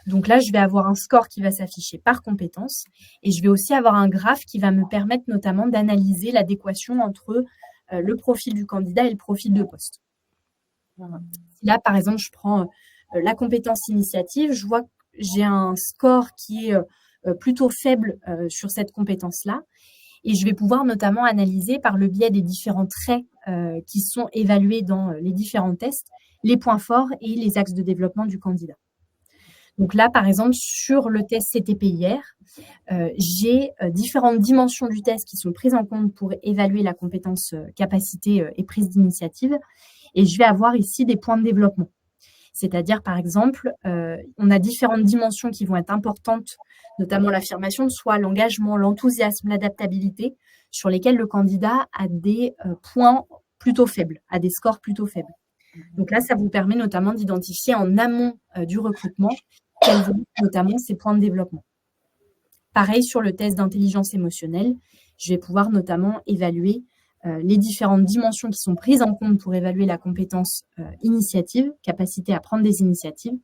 Donc là, je vais avoir un score qui va s'afficher par compétence et je vais aussi avoir un graphe qui va me permettre notamment d'analyser l'adéquation entre le profil du candidat et le profil de poste. Là, par exemple, je prends la compétence initiative, je vois que j'ai un score qui est plutôt faible sur cette compétence-là et je vais pouvoir notamment analyser par le biais des différents traits qui sont évalués dans les différents tests, les points forts et les axes de développement du candidat. Donc là, par exemple, sur le test CTPIR, j'ai différentes dimensions du test qui sont prises en compte pour évaluer la compétence capacité et prise d'initiative. Et je vais avoir ici des points de développement. C'est-à-dire, par exemple, on a différentes dimensions qui vont être importantes, notamment l'affirmation de soi, l'engagement, l'enthousiasme, l'adaptabilité, sur lesquels le candidat a des points plutôt faibles, a des scores plutôt faibles. Donc là, ça vous permet notamment d'identifier en amont du recrutement quels vont être notamment ces points de développement. Pareil sur le test d'intelligence émotionnelle, je vais pouvoir notamment évaluer les différentes dimensions qui sont prises en compte pour évaluer la compétence initiative, capacité à prendre des initiatives.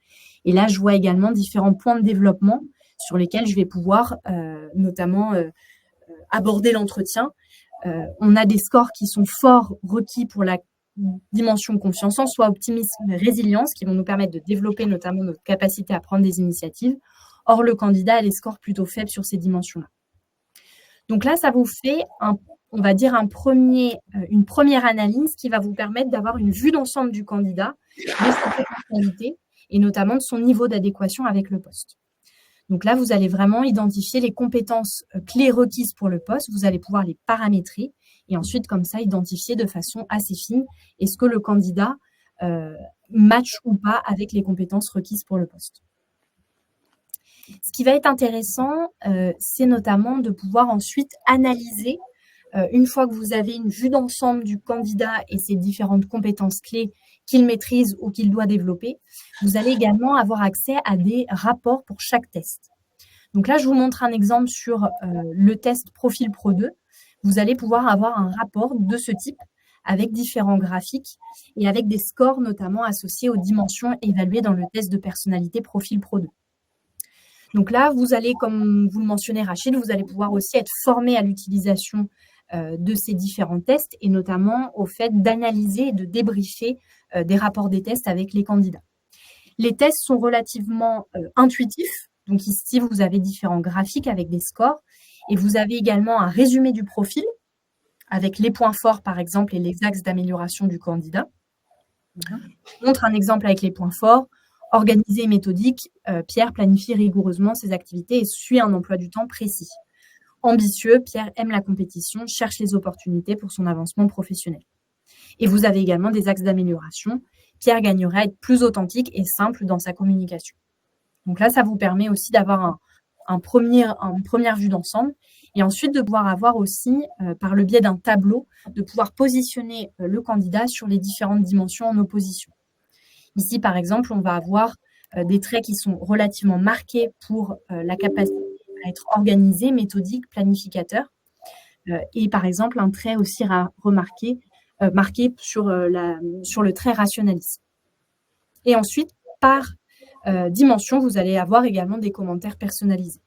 Et là, je vois également différents points de développement sur lesquels je vais pouvoir notamment aborder l'entretien. On a des scores qui sont forts requis pour la dimension confiance en soi, optimisme, résilience, qui vont nous permettre de développer notamment notre capacité à prendre des initiatives. Or, le candidat a des scores plutôt faibles sur ces dimensions-là. Donc là, ça vous fait, on va dire, une première analyse qui va vous permettre d'avoir une vue d'ensemble du candidat, de sa personnalité et notamment de son niveau d'adéquation avec le poste. Donc là, vous allez vraiment identifier les compétences clés requises pour le poste. Vous allez pouvoir les paramétrer et ensuite, comme ça, identifier de façon assez fine est-ce que le candidat match ou pas avec les compétences requises pour le poste. Ce qui va être intéressant, c'est notamment de pouvoir ensuite analyser une fois que vous avez une vue d'ensemble du candidat et ses différentes compétences clés qu'il maîtrise ou qu'il doit développer, vous allez également avoir accès à des rapports pour chaque test. Donc là, je vous montre un exemple sur le test Profil Pro 2. Vous allez pouvoir avoir un rapport de ce type avec différents graphiques et avec des scores notamment associés aux dimensions évaluées dans le test de personnalité Profil Pro 2. Donc là, vous allez, comme vous le mentionnez Rachid, vous allez pouvoir aussi être formé à l'utilisation de ces différents tests et notamment au fait d'analyser et de débriefer des rapports des tests avec les candidats. Les tests sont relativement intuitifs. Donc ici, vous avez différents graphiques avec des scores et vous avez également un résumé du profil avec les points forts, par exemple, et les axes d'amélioration du candidat. Je montre un exemple avec les points forts. Organisé et méthodique, Pierre planifie rigoureusement ses activités et suit un emploi du temps précis. Ambitieux, Pierre aime la compétition, cherche les opportunités pour son avancement professionnel. Et vous avez également des axes d'amélioration. Pierre gagnerait à être plus authentique et simple dans sa communication. Donc là, ça vous permet aussi d'avoir une première vue d'ensemble et ensuite de pouvoir avoir aussi, par le biais d'un tableau, de pouvoir positionner le candidat sur les différentes dimensions en opposition. Ici, par exemple, on va avoir des traits qui sont relativement marqués pour la capacité à être organisé, méthodique, planificateur. Et par exemple, un trait aussi marqué sur le trait rationaliste. Et ensuite, par dimension, vous allez avoir également des commentaires personnalisés.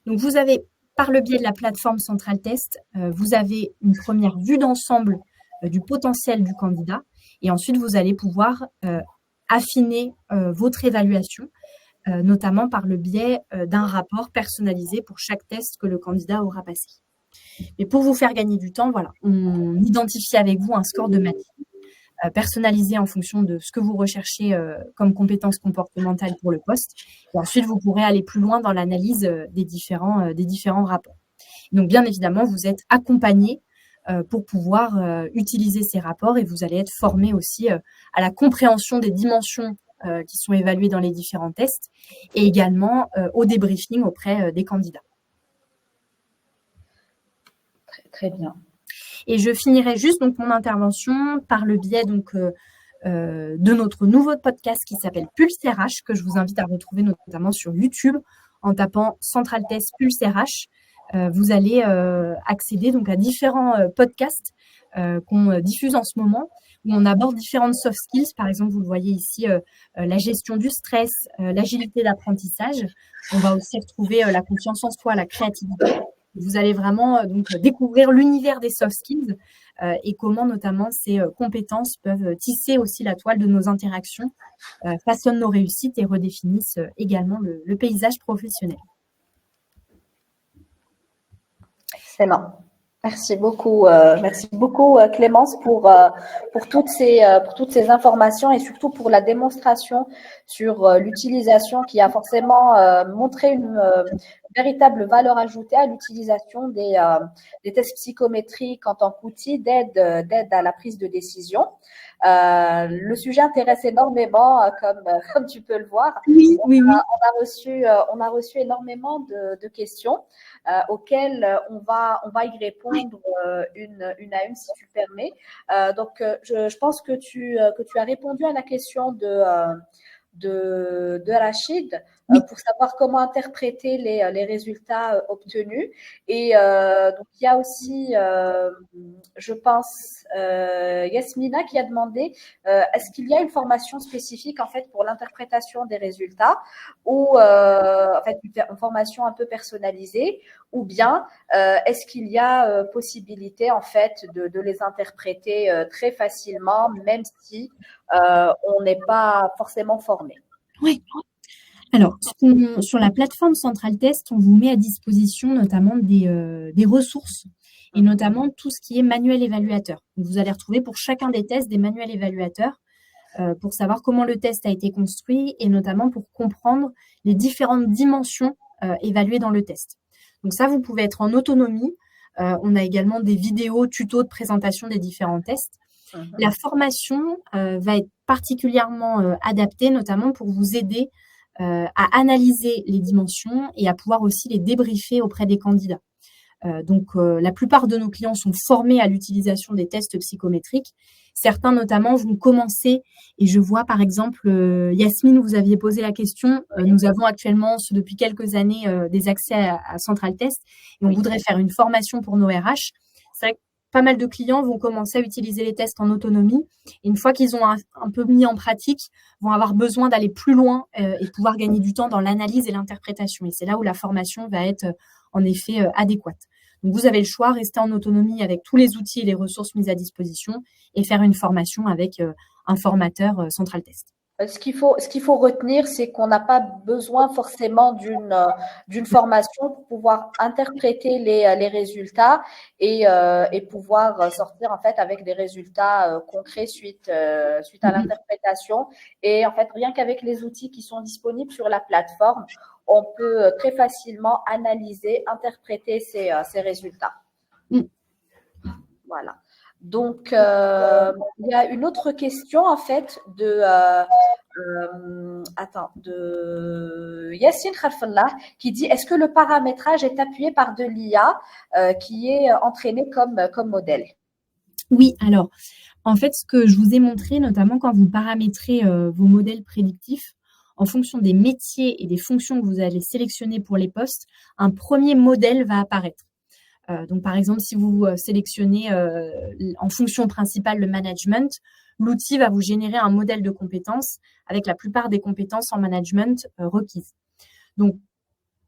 Donc, vous avez, par le biais de la plateforme Central Test, vous avez une première vue d'ensemble du potentiel du candidat et ensuite, vous allez pouvoir affiner votre évaluation, notamment par le biais d'un rapport personnalisé pour chaque test que le candidat aura passé. Mais pour vous faire gagner du temps, voilà, on identifie avec vous un score de maths personnalisé en fonction de ce que vous recherchez comme compétences comportementales pour le poste. Et ensuite, vous pourrez aller plus loin dans l'analyse des différents rapports. Donc, bien évidemment, vous êtes accompagné pour pouvoir utiliser ces rapports et vous allez être formé aussi à la compréhension des dimensions qui sont évaluées dans les différents tests et également au débriefing auprès des candidats. Très, très bien. Et je finirai juste donc mon intervention par le biais donc de notre nouveau podcast qui s'appelle Pulse RH, que je vous invite à retrouver notamment sur YouTube en tapant Central Test Pulse RH. Vous allez accéder donc à différents podcasts qu'on diffuse en ce moment où on aborde différentes soft skills. Par exemple, vous le voyez ici, la gestion du stress, l'agilité d'apprentissage. On va aussi retrouver la confiance en soi, la créativité. Vous allez vraiment donc découvrir l'univers des soft skills et comment notamment ces compétences peuvent tisser aussi la toile de nos interactions, façonnent nos réussites et redéfinissent également le paysage professionnel. Excellent. Merci beaucoup Clémence pour toutes ces informations et surtout pour la démonstration sur l'utilisation qui a forcément montré une véritable valeur ajoutée à l'utilisation des tests psychométriques en tant qu'outil d'aide à la prise de décision. Le sujet intéresse énormément, comme tu peux le voir. Oui. On a reçu énormément de questions auxquelles on va y répondre une à une si tu permets. Donc, je pense que tu as répondu à la question de Rachid pour savoir comment interpréter les résultats obtenus. Et donc, il y a aussi, je pense, Yasmina qui a demandé est-ce qu'il y a une formation spécifique en fait pour l'interprétation des résultats ou en fait une formation un peu personnalisée ou bien est-ce qu'il y a possibilité en fait de les interpréter très facilement même si on n'est pas forcément formé? Oui. Alors, sur la plateforme Central Test, on vous met à disposition notamment des ressources et notamment tout ce qui est manuel évaluateur. Donc, vous allez retrouver pour chacun des tests des manuels évaluateurs pour savoir comment le test a été construit et notamment pour comprendre les différentes dimensions évaluées dans le test. Donc ça, vous pouvez être en autonomie. On a également des vidéos tutos de présentation des différents tests. La formation va être particulièrement adaptée, notamment pour vous aider à analyser les dimensions et à pouvoir aussi les débriefer auprès des candidats. La plupart de nos clients sont formés à l'utilisation des tests psychométriques. Certains notamment vont commencer, et je vois par exemple, Yasmine, vous aviez posé la question, nous avons actuellement depuis quelques années des accès à Central Test et on voudrait faire une formation pour nos RH. C'est vrai que pas mal de clients vont commencer à utiliser les tests en autonomie et une fois qu'ils ont un peu mis en pratique, vont avoir besoin d'aller plus loin et pouvoir gagner du temps dans l'analyse et l'interprétation. Et c'est là où la formation va être en effet adéquate. Donc, vous avez le choix, rester en autonomie avec tous les outils et les ressources mises à disposition et faire une formation avec un formateur Central Test. Ce qu'il faut retenir, c'est qu'on n'a pas besoin forcément d'une formation pour pouvoir interpréter les résultats et pouvoir sortir en fait avec des résultats concrets suite à l'interprétation. Et en fait, rien qu'avec les outils qui sont disponibles sur la plateforme, on peut très facilement analyser, interpréter ces résultats. Voilà. Donc, il y a une autre question en fait de Yassine Kharfallah qui dit est-ce que le paramétrage est appuyé par de l'IA qui est entraîné comme modèle? Oui, alors en fait, ce que je vous ai montré, notamment quand vous paramétrez vos modèles prédictifs, en fonction des métiers et des fonctions que vous allez sélectionner pour les postes, un premier modèle va apparaître. Donc, par exemple, si vous sélectionnez en fonction principale le management, l'outil va vous générer un modèle de compétences avec la plupart des compétences en management requises. Donc,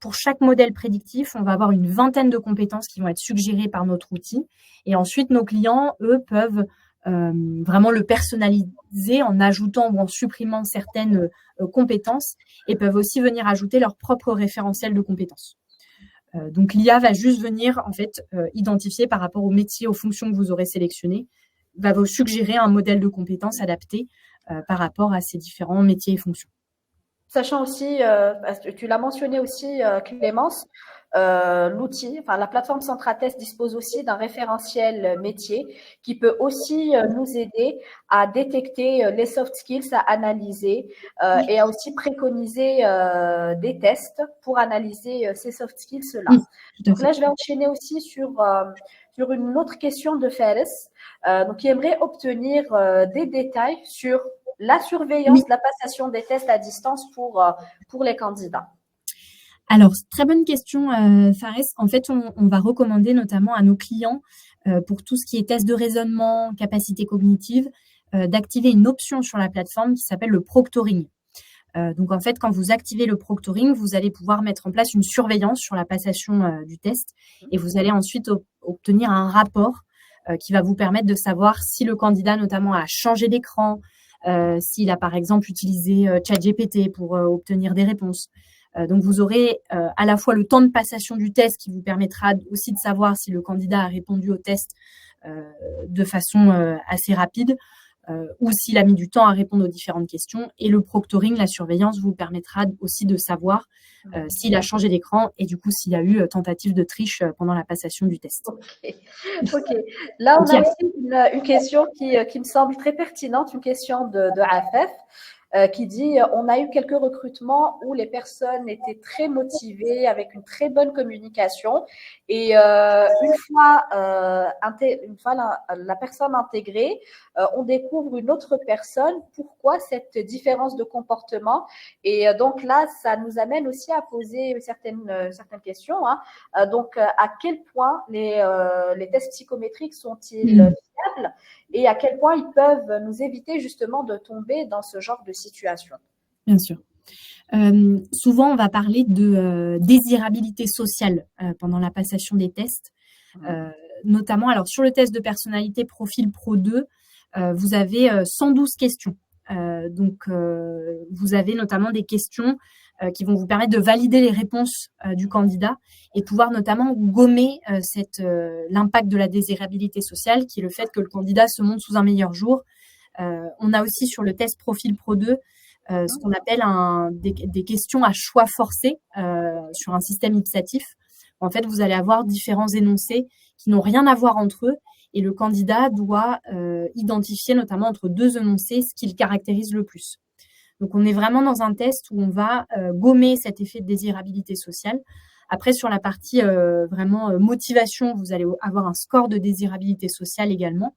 pour chaque modèle prédictif, on va avoir une vingtaine de compétences qui vont être suggérées par notre outil. Et ensuite, nos clients, eux, peuvent vraiment le personnaliser en ajoutant ou en supprimant certaines compétences et peuvent aussi venir ajouter leur propre référentiel de compétences. Donc, l'IA va juste venir en fait identifier par rapport au métier, aux fonctions que vous aurez sélectionnées, va vous suggérer un modèle de compétences adapté par rapport à ces différents métiers et fonctions. Sachant aussi, tu l'as mentionné aussi, Clémence, l'outil, enfin la plateforme Centratest dispose aussi d'un référentiel métier qui peut aussi nous aider à détecter les soft skills, à analyser et à aussi préconiser des tests pour analyser ces soft skills-là. Donc là, je vais enchaîner aussi sur une autre question de Fares, donc qui aimerait obtenir des détails sur la surveillance de la passation des tests à distance pour les candidats. Alors, très bonne question, Fares. En fait, on va recommander notamment à nos clients, pour tout ce qui est test de raisonnement, capacité cognitive, d'activer une option sur la plateforme qui s'appelle le proctoring. Donc, en fait, quand vous activez le proctoring, vous allez pouvoir mettre en place une surveillance sur la passation du test et vous allez ensuite obtenir un rapport qui va vous permettre de savoir si le candidat, notamment, a changé d'écran, s'il a par exemple utilisé ChatGPT pour obtenir des réponses. Donc, vous aurez à la fois le temps de passation du test qui vous permettra aussi de savoir si le candidat a répondu au test de façon assez rapide ou s'il a mis du temps à répondre aux différentes questions. Et le proctoring, la surveillance, vous permettra aussi de savoir s'il a changé d'écran et du coup s'il y a eu tentative de triche pendant la passation du test. Ok. Là, on a aussi une question qui me semble très pertinente, une question de Afef. Qui dit on a eu quelques recrutements où les personnes étaient très motivées, avec une très bonne communication, et une fois la personne intégrée, on découvre une autre personne. Pourquoi cette différence de comportement? Et donc là, ça nous amène aussi à poser certaines questions. Donc, à quel point les tests psychométriques sont-ils fiables et à quel point ils peuvent nous éviter justement de tomber dans ce genre de situation? Bien sûr. Souvent, on va parler de désirabilité sociale pendant la passation des tests. Notamment, alors sur le test de personnalité Profil Pro 2, vous avez 112 questions. Donc, vous avez notamment des questions qui vont vous permettre de valider les réponses du candidat et pouvoir notamment gommer l'impact de la désirabilité sociale, qui est le fait que le candidat se montre sous un meilleur jour. On a aussi sur le test Profil Pro 2 ce qu'on appelle des questions à choix forcé sur un système ipsatif. En fait, vous allez avoir différents énoncés qui n'ont rien à voir entre eux et le candidat doit identifier notamment entre deux énoncés ce qui le caractérise le plus. Donc, on est vraiment dans un test où on va gommer cet effet de désirabilité sociale Après, sur la partie vraiment motivation, vous allez avoir un score de désirabilité sociale également.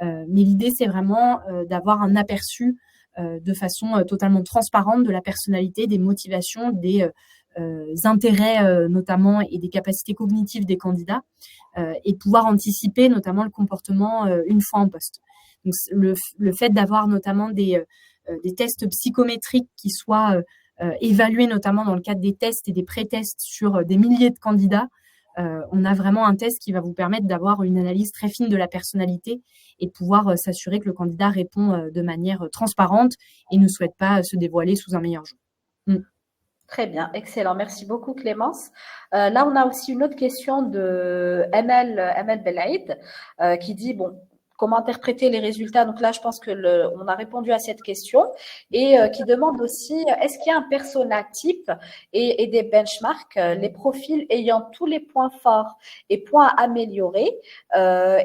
Mais l'idée, c'est vraiment d'avoir un aperçu de façon totalement transparente de la personnalité, des motivations, des intérêts notamment et des capacités cognitives des candidats et pouvoir anticiper notamment le comportement une fois en poste. Donc, le fait d'avoir notamment des tests psychométriques qui soient évalués notamment dans le cadre des tests et des pré-tests sur des milliers de candidats, on a vraiment un test qui va vous permettre d'avoir une analyse très fine de la personnalité et de pouvoir s'assurer que le candidat répond de manière transparente et ne souhaite pas se dévoiler sous un meilleur jour. Très bien, excellent. Merci beaucoup, Clémence. Là, on a aussi une autre question de Emel Belaïd qui dit, bon, comment interpréter les résultats? Donc là, je pense que on a répondu à cette question et qui demande aussi, est-ce qu'il y a un persona type et des benchmarks, les profils ayant tous les points forts et points à améliorer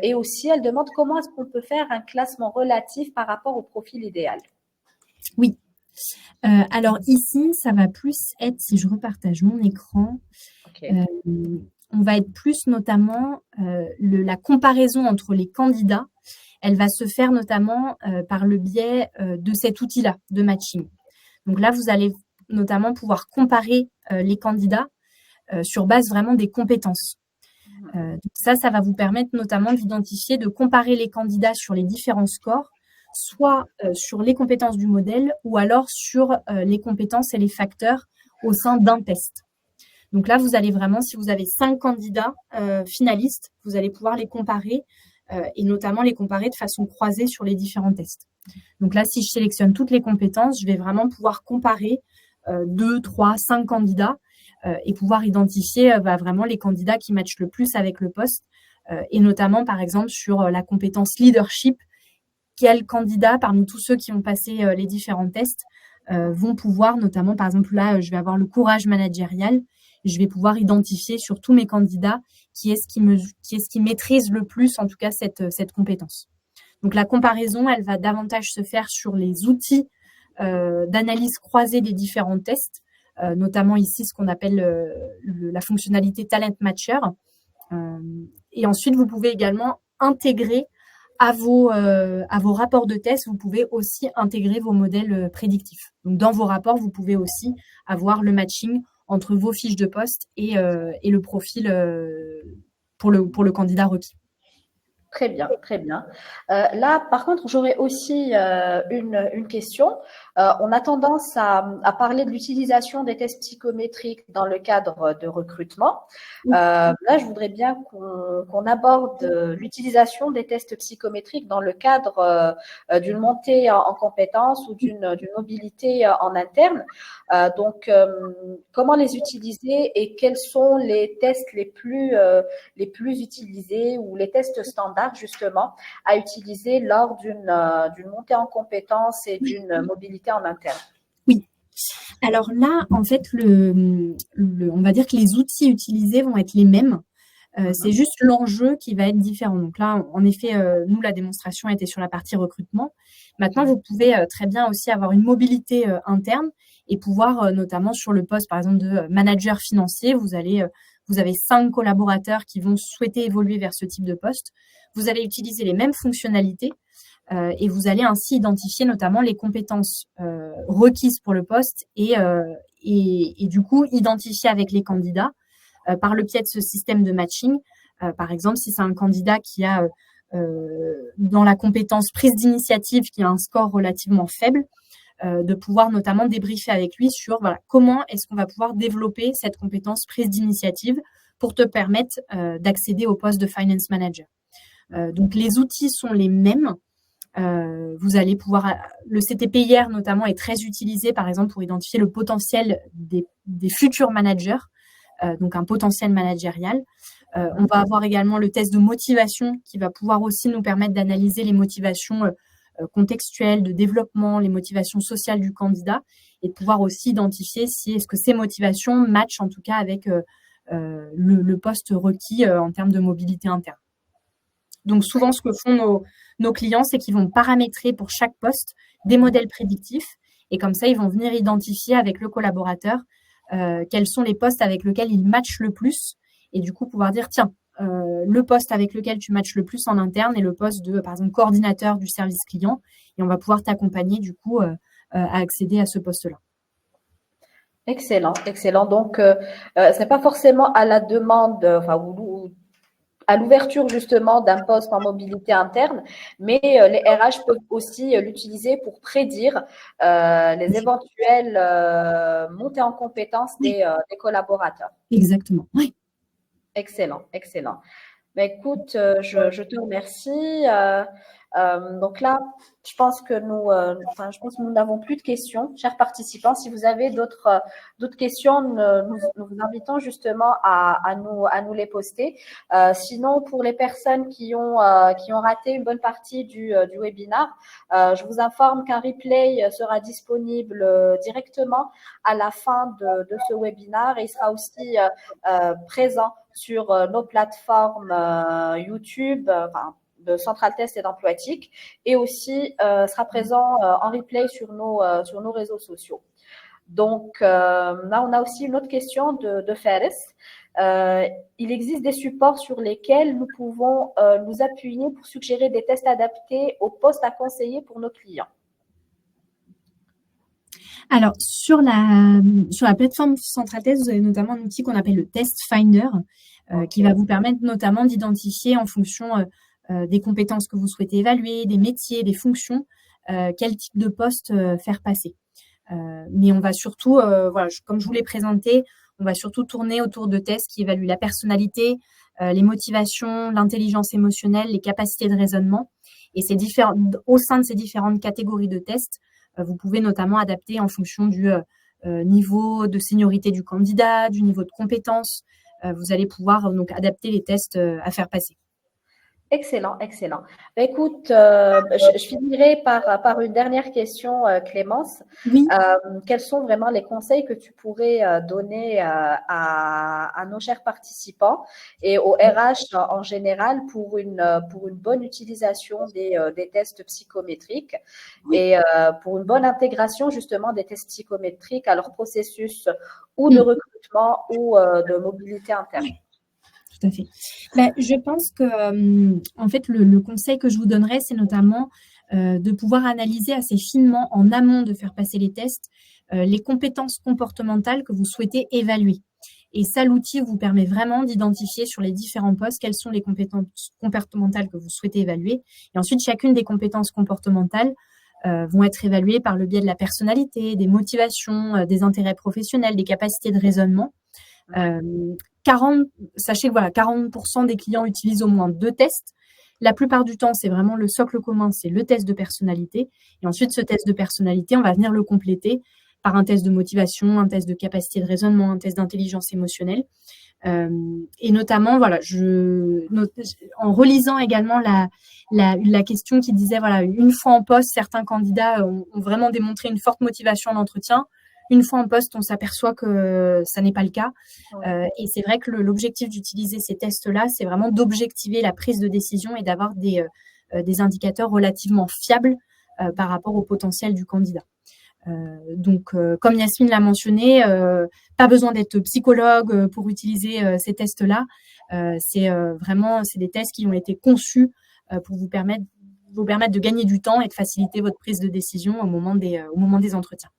et aussi, elle demande comment est-ce qu'on peut faire un classement relatif par rapport au profil idéal? Oui. Alors ici, ça va plus être, si je repartage mon écran, Okay. On va être plus notamment la comparaison entre les candidats. Elle va se faire notamment par le biais de cet outil-là de matching. Donc là, vous allez notamment pouvoir comparer les candidats sur base vraiment des compétences. Donc ça va vous permettre notamment d'identifier, de comparer les candidats sur les différents scores, soit sur les compétences du modèle ou alors sur les compétences et les facteurs au sein d'un test. Donc là, vous allez vraiment, si vous avez 5 candidats finalistes, vous allez pouvoir les comparer et notamment les comparer de façon croisée sur les différents tests. Donc là, si je sélectionne toutes les compétences, je vais vraiment pouvoir comparer 2, 3, 5 candidats et pouvoir identifier vraiment les candidats qui matchent le plus avec le poste et notamment, par exemple, sur la compétence leadership, quels candidats parmi tous ceux qui ont passé les différents tests vont pouvoir, notamment, par exemple, là, je vais avoir le courage managérial. Je vais pouvoir identifier sur tous mes candidats qui est-ce qui maîtrise le plus, en tout cas, cette compétence. Donc, la comparaison, elle va davantage se faire sur les outils d'analyse croisée des différents tests, notamment ici, ce qu'on appelle la fonctionnalité Talent Matcher. Et ensuite, vous pouvez également intégrer à vos rapports de test, vous pouvez aussi intégrer vos modèles prédictifs. Donc, dans vos rapports, vous pouvez aussi avoir le matching entre vos fiches de poste et le profil pour le candidat requis. Très bien, très bien. Là, par contre, j'aurais aussi une question. On a tendance à parler de l'utilisation des tests psychométriques dans le cadre de recrutement. Là, je voudrais bien qu'on aborde l'utilisation des tests psychométriques dans le cadre d'une montée en compétences ou d'une mobilité en interne. Donc, comment les utiliser et quels sont les tests les plus utilisés ou les tests standards justement à utiliser lors d'une montée en compétences et d'une mobilité en interne? Oui. Alors là, en fait, on va dire que les outils utilisés vont être les mêmes. C'est juste l'enjeu qui va être différent. Donc là, en effet, nous, la démonstration était sur la partie recrutement. Maintenant, vous pouvez très bien aussi avoir une mobilité interne et pouvoir, notamment sur le poste, par exemple, de manager financier, vous avez 5 collaborateurs qui vont souhaiter évoluer vers ce type de poste. Vous allez utiliser les mêmes fonctionnalités et vous allez ainsi identifier notamment les compétences requises pour le poste et du coup, identifier avec les candidats par le biais de ce système de matching. Par exemple, si c'est un candidat qui a dans la compétence prise d'initiative, qui a un score relativement faible, de pouvoir notamment débriefer avec lui sur comment est-ce qu'on va pouvoir développer cette compétence prise d'initiative pour te permettre d'accéder au poste de finance manager. Donc, les outils sont les mêmes. Vous allez pouvoir, le CTPIR notamment est très utilisé par exemple pour identifier le potentiel des futurs managers, donc un potentiel managérial. On va avoir également le test de motivation qui va pouvoir aussi nous permettre d'analyser les motivations contextuelles, de développement, les motivations sociales du candidat et de pouvoir aussi identifier si est-ce que ces motivations matchent en tout cas avec le poste requis en termes de mobilité interne. Donc souvent, ce que font nos clients, c'est qu'ils vont paramétrer pour chaque poste des modèles prédictifs et comme ça, ils vont venir identifier avec le collaborateur quels sont les postes avec lesquels ils matchent le plus, et du coup pouvoir dire tiens, le poste avec lequel tu matches le plus en interne est le poste de, par exemple, coordinateur du service client, et on va pouvoir t'accompagner du coup à accéder à ce poste-là. Excellent, excellent. Donc, c'est pas forcément à la demande, enfin, ou à l'ouverture justement d'un poste en mobilité interne, mais les RH peuvent aussi l'utiliser pour prédire les éventuelles montées en compétences Oui, des collaborateurs. exactement. Oui. Excellent, excellent. Bah, écoute, je te remercie. Donc là, je pense que enfin, je pense que nous n'avons plus de questions, chers participants. Si vous avez d'autres questions, nous vous invitons justement à nous les poster. Sinon, pour les personnes qui ont raté une bonne partie du webinaire, je vous informe qu'un replay sera disponible directement à la fin de ce webinaire et il sera aussi présent sur nos plateformes YouTube, de Central Test et d'Emploitique, et aussi sera présent en replay sur nos réseaux sociaux. Donc là, on a aussi une autre question de Fares. Il existe des supports sur lesquels nous pouvons nous appuyer pour suggérer des tests adaptés aux postes à conseiller pour nos clients. Alors, sur la plateforme Central Test, vous avez notamment un outil qu'on appelle le Test Finder, qui va vous permettre notamment d'identifier en fonction des compétences que vous souhaitez évaluer, des métiers, des fonctions, quel type de poste faire passer. Mais on va surtout, voilà, comme je vous l'ai présenté, on va surtout tourner autour de tests qui évaluent la personnalité, les motivations, l'intelligence émotionnelle, les capacités de raisonnement. Et au sein de ces différentes catégories de tests, vous pouvez notamment adapter en fonction du niveau de seniorité du candidat, du niveau de compétence. Vous allez pouvoir donc adapter les tests à faire passer. Excellent, excellent. Ben, écoute, je finirai par une dernière question, Clémence. Oui. Quels sont vraiment les conseils que tu pourrais donner à nos chers participants et aux RH en général pour une bonne utilisation des tests psychométriques et pour une bonne intégration justement des tests psychométriques à leur processus ou de recrutement ou de mobilité interne? Tout à fait. Ben, je pense que, en fait, le conseil que je vous donnerais, c'est notamment de pouvoir analyser assez finement en amont de faire passer les tests les compétences comportementales que vous souhaitez évaluer. Et ça, l'outil vous permet vraiment d'identifier sur les différents postes quelles sont les compétences comportementales que vous souhaitez évaluer. Et ensuite, chacune des compétences comportementales vont être évaluées par le biais de la personnalité, des motivations, des intérêts professionnels, des capacités de raisonnement. 40, sachez que voilà, 40% des clients utilisent au moins 2 tests. La plupart du temps, c'est vraiment le socle commun, c'est le test de personnalité. Et ensuite, ce test de personnalité, on va venir le compléter par un test de motivation, un test de capacité de raisonnement, un test d'intelligence émotionnelle. Et notamment, voilà, en relisant également la question qui disait, voilà, une fois en poste, certains candidats ont vraiment démontré une forte motivation en entretien. Une fois en poste, on s'aperçoit que ça n'est pas le cas. Et c'est vrai que l'objectif d'utiliser ces tests-là, c'est vraiment d'objectiver la prise de décision et d'avoir des indicateurs relativement fiables par rapport au potentiel du candidat. Donc, comme Yasmine l'a mentionné, pas besoin d'être psychologue pour utiliser ces tests-là. C'est des tests qui ont été conçus pour vous permettre de gagner du temps et de faciliter votre prise de décision au moment des entretiens.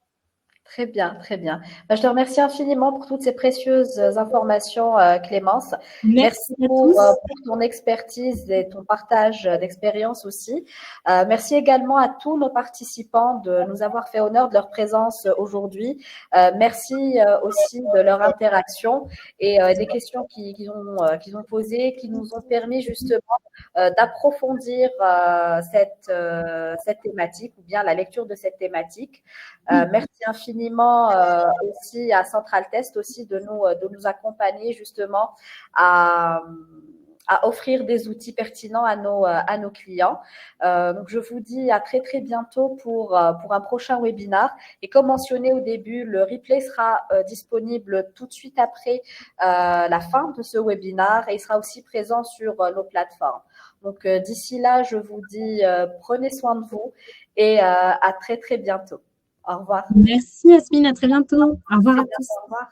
Très bien, très bien. Je te remercie infiniment pour toutes ces précieuses informations, Clémence. Merci Merci à tous. pour ton expertise et ton partage d'expérience aussi. Merci également à tous nos participants de nous avoir fait honneur de leur présence aujourd'hui. Merci aussi de leur interaction et des questions qu'ils ont posées, qui nous ont permis justement d'approfondir cette thématique ou bien la lecture de cette thématique. Merci infiniment aussi à Central Test aussi de nous accompagner justement à offrir des outils pertinents à nos clients. Donc, je vous dis à très, très bientôt pour un prochain webinaire. Et comme mentionné au début, le replay sera disponible tout de suite après la fin de ce webinaire et il sera aussi présent sur nos plateformes. Donc, d'ici là, je vous dis prenez soin de vous et à très, très bientôt. Au revoir. Merci Yasmine, à très bientôt. Au revoir à tous. Au revoir.